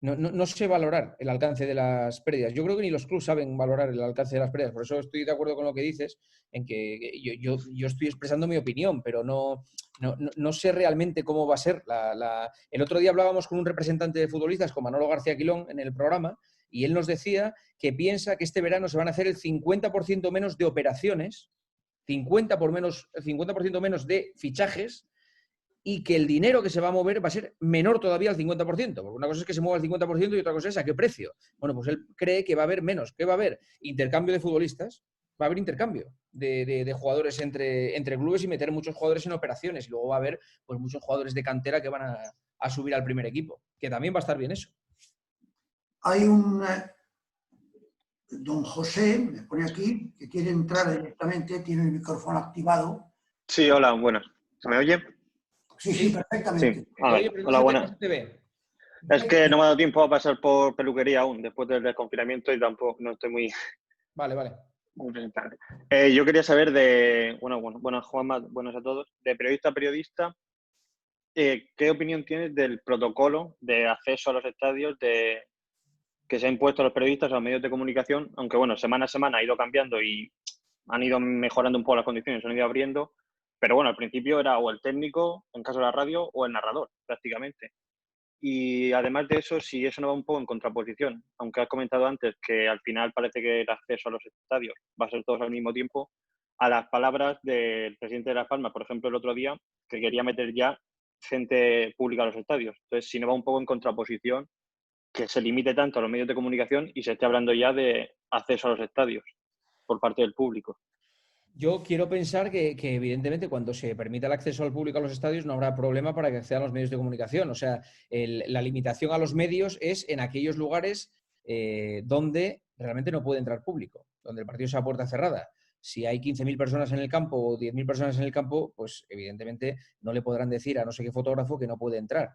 no sé valorar el alcance de las pérdidas. Yo creo que ni los clubes saben valorar el alcance de las pérdidas, por eso estoy de acuerdo con lo que dices, en que yo estoy expresando mi opinión, pero no sé realmente cómo va a ser. El otro día hablábamos con un representante de futbolistas, con Manolo García Quilón, en el programa, y él nos decía que piensa que este verano se van a hacer el 50% menos de operaciones, 50% menos de fichajes, y que el dinero que se va a mover va a ser menor todavía al 50%, porque una cosa es que se mueva al 50% y otra cosa es a qué precio. Bueno, pues él cree que va a haber menos, que va a haber intercambio de futbolistas, va a haber intercambio de jugadores entre clubes y meter muchos jugadores en operaciones, y luego va a haber pues muchos jugadores de cantera que van a subir al primer equipo, que también va a estar bien eso. Hay un don José, me pone aquí, que quiere entrar directamente, tiene el micrófono activado. Sí, hola, buenas. ¿Se me oye? Sí, perfectamente. Sí. Hola, buenas. Es que no me ha dado tiempo a pasar por peluquería aún, después del desconfinamiento, y tampoco no estoy muy... Vale. Muy presentable. Yo quería saber buenas Juanma, buenas a todos, de periodista a periodista, ¿qué opinión tienes del protocolo de acceso a los estadios que se ha impuesto a los periodistas, a los medios de comunicación? Aunque bueno, semana a semana ha ido cambiando y han ido mejorando un poco las condiciones, se han ido abriendo, pero bueno, al principio era o el técnico, en caso de la radio, o el narrador, prácticamente. Y además de eso, si eso no va un poco en contraposición, aunque has comentado antes que al final parece que el acceso a los estadios va a ser todos al mismo tiempo, a las palabras del presidente de Las Palmas, por ejemplo, el otro día, que quería meter ya gente pública a los estadios. Entonces, si no va un poco en contraposición, que se limite tanto a los medios de comunicación y se esté hablando ya de acceso a los estadios por parte del público. Yo quiero pensar que evidentemente cuando se permita el acceso al público a los estadios no habrá problema para que accedan los medios de comunicación. O sea, la limitación a los medios es en aquellos lugares donde realmente no puede entrar público, donde el partido es a puerta cerrada. Si hay 15.000 personas en el campo o 10.000 personas en el campo, pues evidentemente no le podrán decir a no sé qué fotógrafo que no puede entrar,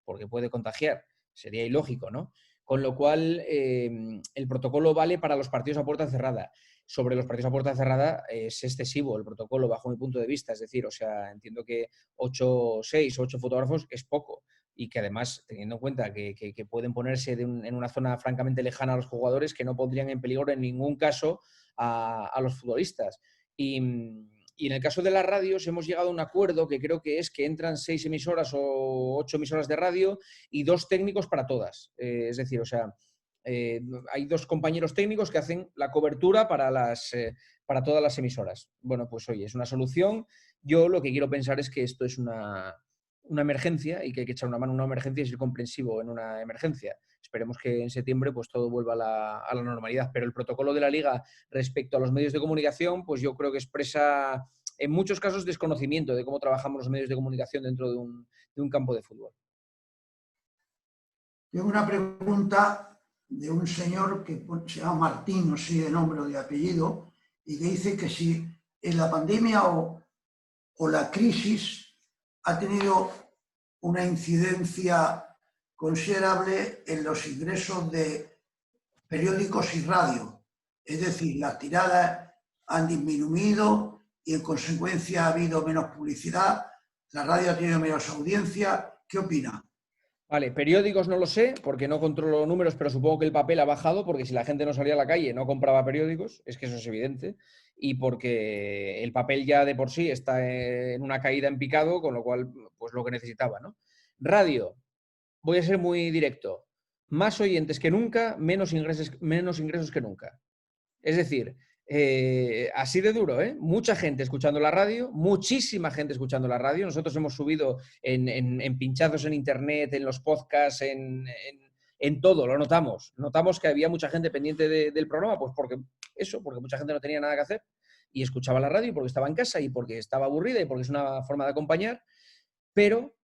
porque puede contagiar. Sería ilógico, ¿no? Con lo cual, el protocolo vale para los partidos a puerta cerrada. Sobre los partidos a puerta cerrada es excesivo el protocolo bajo mi punto de vista. Es decir, o sea, entiendo que 6 o 8 fotógrafos es poco, y que además, teniendo en cuenta que pueden ponerse en una zona francamente lejana a los jugadores, que no pondrían en peligro en ningún caso a los futbolistas. Y en el caso de las radios hemos llegado a un acuerdo que creo que es que entran 6 emisoras o 8 emisoras de radio y 2 técnicos para todas. Es decir, o sea, hay 2 compañeros técnicos que hacen la cobertura para todas las emisoras. Bueno, pues oye, es una solución. Yo lo que quiero pensar es que esto es una emergencia y que hay que echar una mano en una emergencia y ser comprensivo en una emergencia. Esperemos que en septiembre pues todo vuelva a la normalidad. Pero el protocolo de la Liga respecto a los medios de comunicación, pues yo creo que expresa en muchos casos desconocimiento de cómo trabajamos los medios de comunicación dentro de un campo de fútbol. Tengo una pregunta de un señor que se llama Martín, no sé de nombre o de apellido, y que dice que si en la pandemia o la crisis ha tenido una incidencia considerable en los ingresos de periódicos y radio. Es decir, las tiradas han disminuido y en consecuencia ha habido menos publicidad, la radio ha tenido menos audiencia. ¿Qué opina? Vale, periódicos no lo sé, porque no controlo números, pero supongo que el papel ha bajado, porque si la gente no salía a la calle no compraba periódicos, es que eso es evidente, y porque el papel ya de por sí está en una caída en picado, con lo cual, pues lo que necesitaba, ¿no? Radio, voy a ser muy directo, más oyentes que nunca, menos ingresos que nunca. Es decir, así de duro, ¿eh? Mucha gente escuchando la radio, muchísima gente escuchando la radio. Nosotros hemos subido en pinchazos en internet, en los podcasts, en todo, lo notamos. Notamos que había mucha gente pendiente del programa, pues porque mucha gente no tenía nada que hacer y escuchaba la radio porque estaba en casa y porque estaba aburrida y porque es una forma de acompañar, pero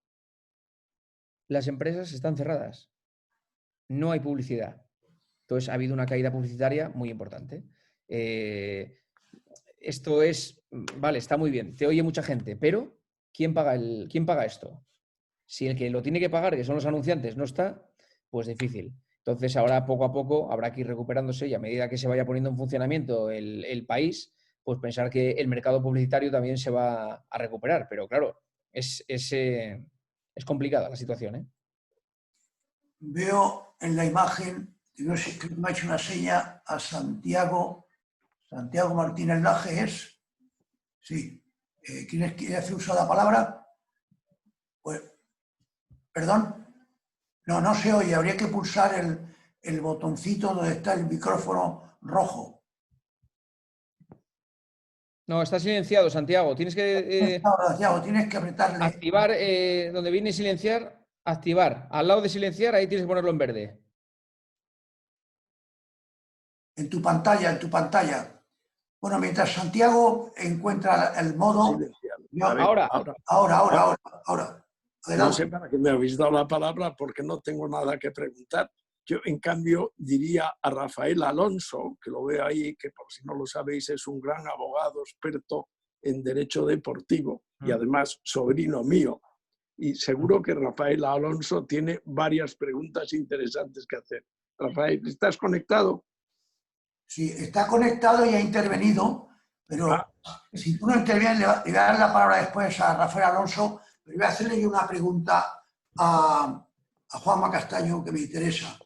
las empresas están cerradas. No hay publicidad. Entonces ha habido una caída publicitaria muy importante. Esto es, vale, está muy bien, te oye mucha gente, pero ¿quién paga esto? Si el que lo tiene que pagar, que son los anunciantes, no está, pues difícil. Entonces ahora poco a poco habrá que ir recuperándose y a medida que se vaya poniendo en funcionamiento el país, pues pensar que el mercado publicitario también se va a recuperar. Pero claro, es complicada la situación, ¿eh? Veo en la imagen, que no sé, que me ha hecho una seña a Santiago Martínez Laje, ¿es? Sí. ¿Quién hace uso de la palabra? Pues, perdón. No se oye. Habría que pulsar el botoncito donde está el micrófono rojo. No, está silenciado, Santiago. Tienes que Santiago, tienes que apretarle. activar donde viene silenciar, activar. Al lado de silenciar, ahí tienes que ponerlo en verde. En tu pantalla. Bueno, mientras Santiago encuentra el modo... Ahora. Adelante. No sé para qué me habéis dado la palabra porque no tengo nada que preguntar. Yo, en cambio, diría a Rafael Alonso, que lo veo ahí, que por si no lo sabéis es un gran abogado experto en derecho deportivo y además sobrino mío. Y seguro que Rafael Alonso tiene varias preguntas interesantes que hacer. Rafael, ¿estás conectado? Sí, está conectado y ha intervenido, pero si tú no intervienes, le voy a dar la palabra después a Rafael Alonso, pero voy a hacerle yo una pregunta a Juanma Castaño que me interesa.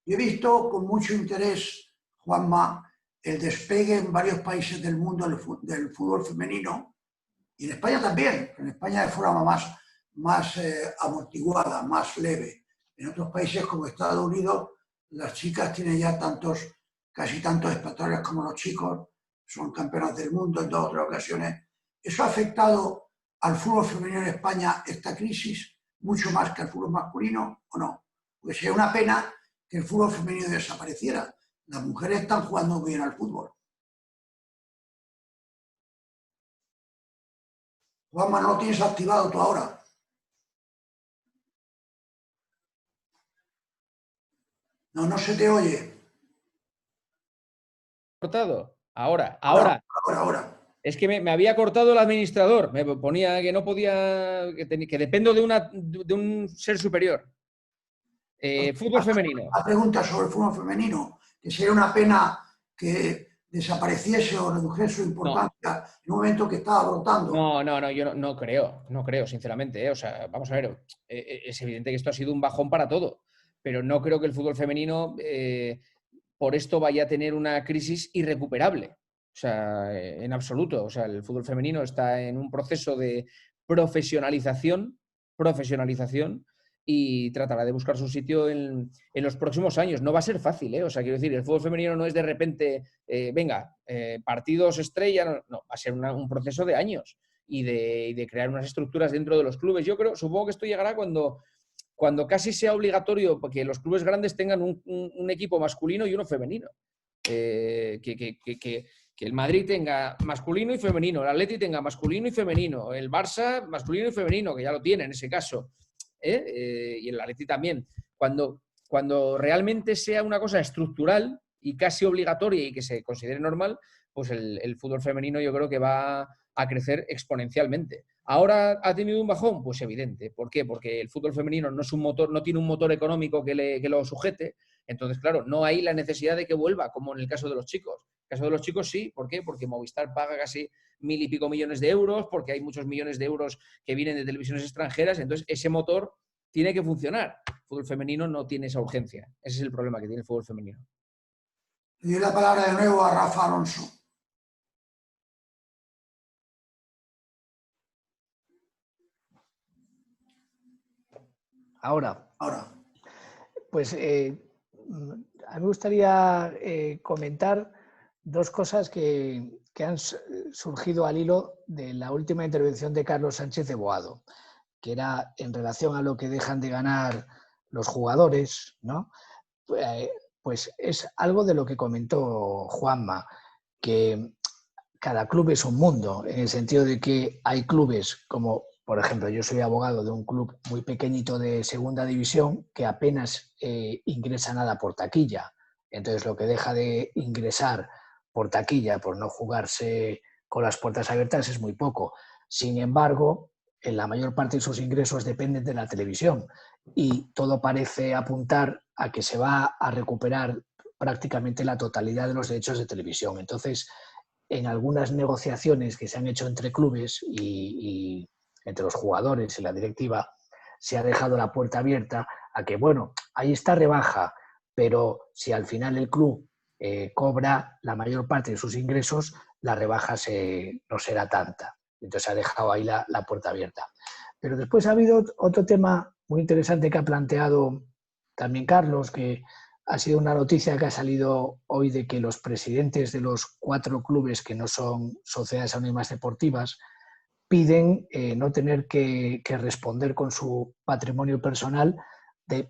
Yo he visto con mucho interés, Juanma, el despegue en varios países del mundo del fútbol femenino y en España también, en España de forma más amortiguada, más leve. En otros países como Estados Unidos, las chicas tienen ya casi tantos espectadores como los chicos, son campeonas del mundo en 2 o 3 ocasiones. ¿Eso ha afectado al fútbol femenino en España, esta crisis, mucho más que al fútbol masculino o no? Porque sería una pena que el fútbol femenino desapareciera. Las mujeres están jugando muy bien al fútbol. Juanma, no lo tienes activado tú ahora. No se te oye. Cortado. Ahora. Es que me había cortado el administrador. Me ponía que no podía, que dependo de un ser superior. Fútbol femenino. La pregunta sobre el fútbol femenino, que sería una pena que desapareciese o redujese su importancia en un momento que estaba brotando. No, yo no creo, sinceramente. O sea, vamos a ver, es evidente que esto ha sido un bajón para todo, pero no creo que el fútbol femenino por esto vaya a tener una crisis irrecuperable. O sea, en absoluto. O sea, el fútbol femenino está en un proceso de profesionalización y tratará de buscar su sitio en los próximos años. No va a ser fácil, ¿eh? O sea, quiero decir, el fútbol femenino no es de repente, partidos estrella, no, va a ser un proceso de años y de crear unas estructuras dentro de los clubes. Supongo que esto llegará cuando casi sea obligatorio que los clubes grandes tengan un equipo masculino y uno femenino. Que el Madrid tenga masculino y femenino, el Atleti tenga masculino y femenino, el Barça masculino y femenino, que ya lo tiene en ese caso. Y el Atleti también. Cuando realmente sea una cosa estructural y casi obligatoria y que se considere normal, pues el fútbol femenino yo creo que va a crecer exponencialmente. ¿Ahora ha tenido un bajón? Pues evidente. ¿Por qué? Porque el fútbol femenino no es un motor, no tiene un motor económico que lo sujete. Entonces, claro, no hay la necesidad de que vuelva, como en el caso de los chicos. el caso de los chicos sí, ¿por qué? Porque Movistar paga casi 1.000 y pico millones de euros, porque hay muchos millones de euros que vienen de televisiones extranjeras, entonces ese motor tiene que funcionar. El fútbol femenino no tiene esa urgencia. Ese es el problema que tiene el fútbol femenino. Le doy la palabra de nuevo a Rafa Alonso. Ahora, pues a mí me gustaría comentar dos cosas que han surgido al hilo de la última intervención de Carlos Sánchez de Boado, que era en relación a lo que dejan de ganar los jugadores, ¿no? Pues es algo de lo que comentó Juanma, que cada club es un mundo, en el sentido de que hay clubes como, por ejemplo, yo soy abogado de un club muy pequeñito de segunda división que apenas ingresa nada por taquilla. Entonces, lo que deja de ingresar por taquilla, por no jugarse con las puertas abiertas, es muy poco. Sin embargo, en la mayor parte de sus ingresos dependen de la televisión y todo parece apuntar a que se va a recuperar prácticamente la totalidad de los derechos de televisión. Entonces, en algunas negociaciones que se han hecho entre clubes y entre los jugadores y la directiva, se ha dejado la puerta abierta a que, bueno, ahí está rebaja, pero si al final el club cobra la mayor parte de sus ingresos, la rebaja no será tanta. Entonces se ha dejado ahí la puerta abierta. Pero después ha habido otro tema muy interesante que ha planteado también Carlos, que ha sido una noticia que ha salido hoy de que los presidentes de los 4 clubes que no son sociedades anónimas deportivas piden no tener que responder con su patrimonio personal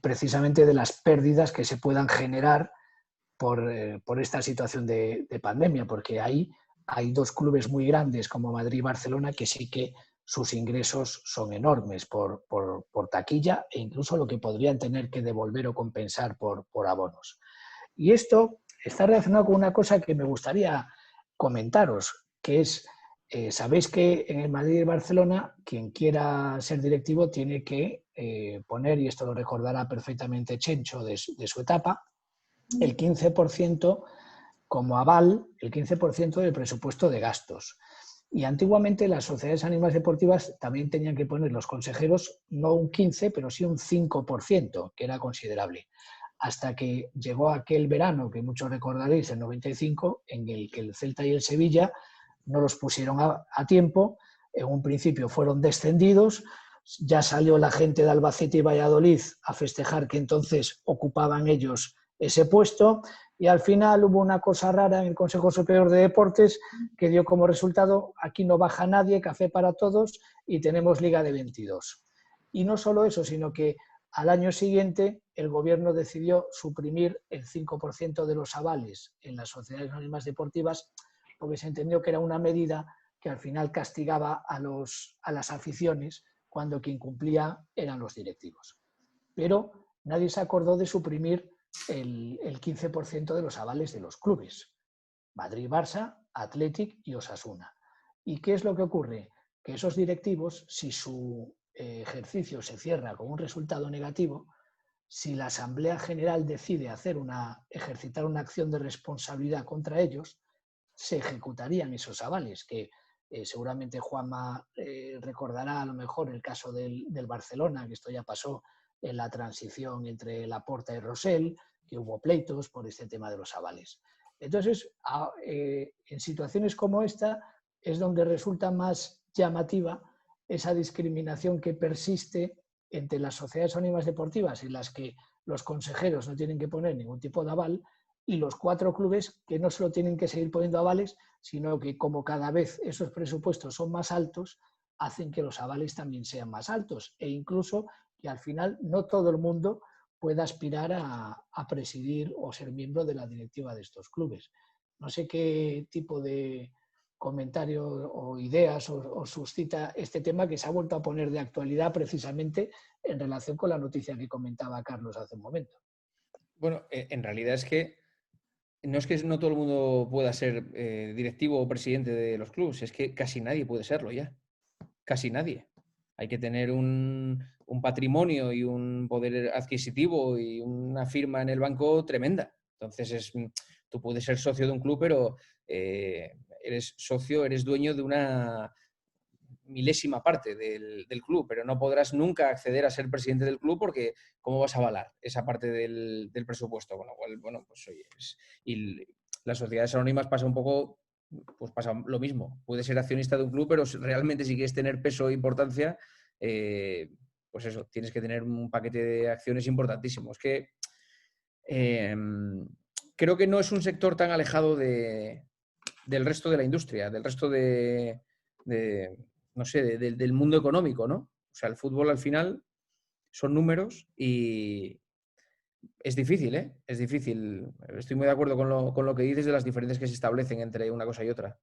precisamente de las pérdidas que se puedan generar por esta situación de pandemia, porque hay 2 clubes muy grandes como Madrid y Barcelona que sí que sus ingresos son enormes por taquilla e incluso lo que podrían tener que devolver o compensar por abonos. Y esto está relacionado con una cosa que me gustaría comentaros, que es, sabéis que en el Madrid y Barcelona quien quiera ser directivo tiene que poner, y esto lo recordará perfectamente Chencho de su etapa, el 15% como aval, el 15% del presupuesto de gastos. Y antiguamente las sociedades anónimas deportivas también tenían que poner los consejeros no un 15, pero sí un 5%, que era considerable. Hasta que llegó aquel verano, que muchos recordaréis, el 95, en el que el Celta y el Sevilla no los pusieron a tiempo. En un principio fueron descendidos, ya salió la gente de Albacete y Valladolid a festejar que entonces ocupaban ellos ese puesto, y al final hubo una cosa rara en el Consejo Superior de Deportes que dio como resultado: aquí no baja nadie, café para todos y tenemos Liga de 22. Y no solo eso, sino que al año siguiente el gobierno decidió suprimir el 5% de los avales en las sociedades anónimas deportivas, porque se entendió que era una medida que al final castigaba a las aficiones cuando quien cumplía eran los directivos. Pero nadie se acordó de suprimir el 15% de los avales de los clubes: Madrid, Barça, Athletic y Osasuna. ¿Y qué es lo que ocurre? Que esos directivos, si su ejercicio se cierra con un resultado negativo, si la Asamblea General decide ejercitar una acción de responsabilidad contra ellos, se ejecutarían esos avales, que seguramente Juanma recordará a lo mejor el caso del Barcelona, que esto ya pasó en la transición entre Laporta y Rosell, que hubo pleitos por este tema de los avales. Entonces, en situaciones como esta es donde resulta más llamativa esa discriminación que persiste entre las sociedades anónimas deportivas, en las que los consejeros no tienen que poner ningún tipo de aval, y los 4 clubes que no solo tienen que seguir poniendo avales, sino que como cada vez esos presupuestos son más altos, hacen que los avales también sean más altos, e incluso que al final no todo el mundo pueda aspirar a presidir o ser miembro de la directiva de estos clubes. No sé qué tipo de comentario o ideas os suscita este tema, que se ha vuelto a poner de actualidad precisamente en relación con la noticia que comentaba Carlos hace un momento. Bueno, en realidad es que no todo el mundo pueda ser directivo o presidente de los clubes, es que casi nadie puede serlo ya. Casi nadie. Hay que tener un patrimonio y un poder adquisitivo y una firma en el banco tremenda Entonces, tú puedes ser socio de un club, pero eres socio, eres dueño de una milésima parte del club, pero no podrás nunca acceder a ser presidente del club porque ¿cómo vas a avalar esa parte del presupuesto? Con lo cual, bueno, pues oye, y las sociedades anónimas pasa un poco, pues pasa lo mismo. Puedes ser accionista de un club, pero realmente si quieres tener peso e importancia, pues eso, tienes que tener un paquete de acciones importantísimo. Es que creo que no es un sector tan alejado del resto de la industria, del resto no sé, del mundo económico, ¿no? O sea, el fútbol al final son números y es difícil, ¿eh? Es difícil. Estoy muy de acuerdo con lo que dices de las diferencias que se establecen entre una cosa y otra.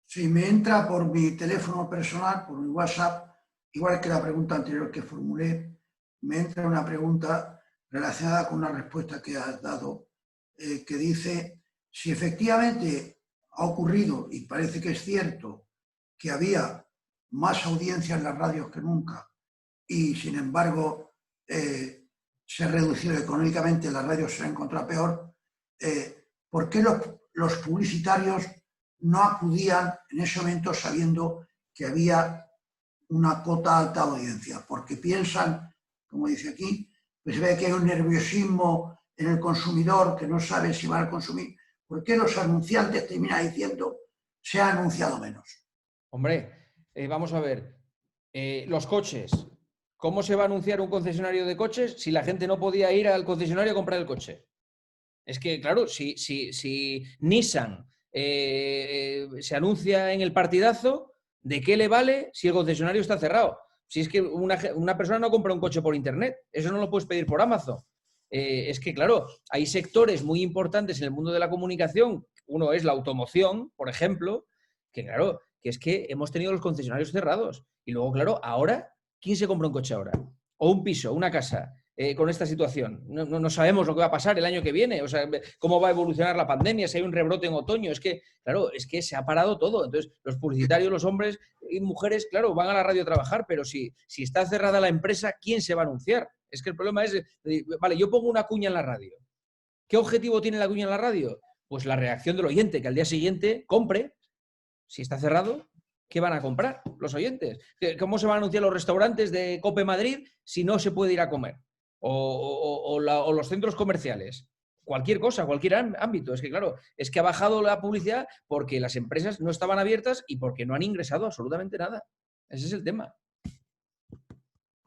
Si me entra por mi teléfono personal, por mi WhatsApp, igual que la pregunta anterior que formulé, me entra una pregunta relacionada con una respuesta que has dado, que dice, si efectivamente ha ocurrido, y parece que es cierto, que había más audiencia en las radios que nunca y, sin embargo, se ha reducido económicamente, las radios se han encontrado peor, ¿por qué los publicitarios no acudían en ese momento sabiendo que había una cota alta de audiencia? Porque piensan, como dice aquí, pues ve que hay un nerviosismo en el consumidor que no sabe si van a consumir. ¿Por qué los anunciantes terminan diciendo se ha anunciado menos? Hombre, vamos a ver, los coches. ¿Cómo se va a anunciar un concesionario de coches si la gente no podía ir al concesionario a comprar el coche? Es que, claro, si Nissan se anuncia en el partidazo, ¿de qué le vale si el concesionario está cerrado? Si es que una persona no compra un coche por internet, eso no lo puedes pedir por Amazon. Es que, claro, hay sectores muy importantes en el mundo de la comunicación. Uno es la automoción, por ejemplo, que claro, que es que hemos tenido los concesionarios cerrados. Y luego, claro, ahora, ¿quién se compra un coche ahora? O un piso, una casa, con esta situación. No sabemos lo que va a pasar el año que viene, o sea, cómo va a evolucionar la pandemia, si hay un rebrote en otoño. Es que, claro, es que se ha parado todo. Entonces, los publicitarios, los hombres y mujeres, claro, van a la radio a trabajar, pero si está cerrada la empresa, ¿quién se va a anunciar? Es que el problema es, vale, yo pongo una cuña en la radio. ¿Qué objetivo tiene la cuña en la radio? Pues la reacción del oyente, que al día siguiente compre. Si está cerrado, ¿qué van a comprar los oyentes? ¿Cómo se van a anunciar los restaurantes de Cope Madrid si no se puede ir a comer? O los centros comerciales. Cualquier cosa, cualquier ámbito. Es que, claro, es que ha bajado la publicidad porque las empresas no estaban abiertas y porque no han ingresado absolutamente nada. Ese es el tema.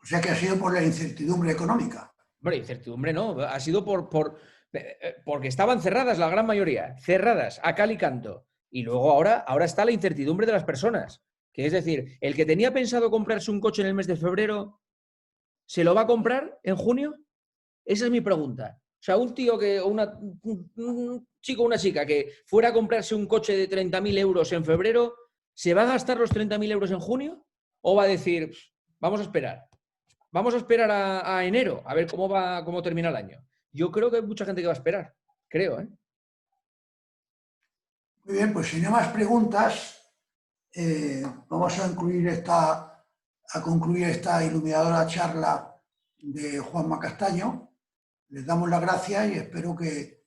O sea que ha sido por la incertidumbre económica. Hombre, incertidumbre no. Ha sido porque estaban cerradas la gran mayoría. Cerradas, a cal y canto. Y luego ahora está la incertidumbre de las personas. Que es decir, el que tenía pensado comprarse un coche en el mes de febrero, ¿se lo va a comprar en junio? Esa es mi pregunta. O sea, un chico o una chica que fuera a comprarse un coche de 30.000 euros en febrero, ¿se va a gastar los 30.000 euros en junio? ¿O va a decir, vamos a esperar? Vamos a esperar a enero, a ver cómo termina el año. Yo creo que hay mucha gente que va a esperar. Creo, ¿eh? Muy bien, pues si no hay más preguntas, vamos a concluir esta iluminadora charla de Juanma Castaño. Les damos las gracias y espero que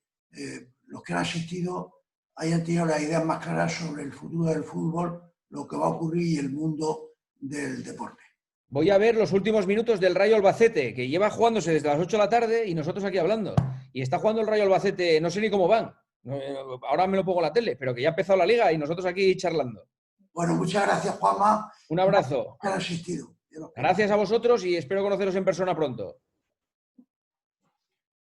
los que han asistido hayan tenido las ideas más claras sobre el futuro del fútbol, lo que va a ocurrir y el mundo del deporte. Voy a ver los últimos minutos del Rayo Albacete, que lleva jugándose desde las 8 de la tarde y nosotros aquí hablando. Y está jugando el Rayo Albacete, no sé ni cómo van. Ahora me lo pongo en la tele, pero que ya ha empezado la liga y nosotros aquí charlando. Bueno, muchas gracias, Juanma. Un abrazo. Por haber asistido. Gracias a vosotros y espero conoceros en persona pronto.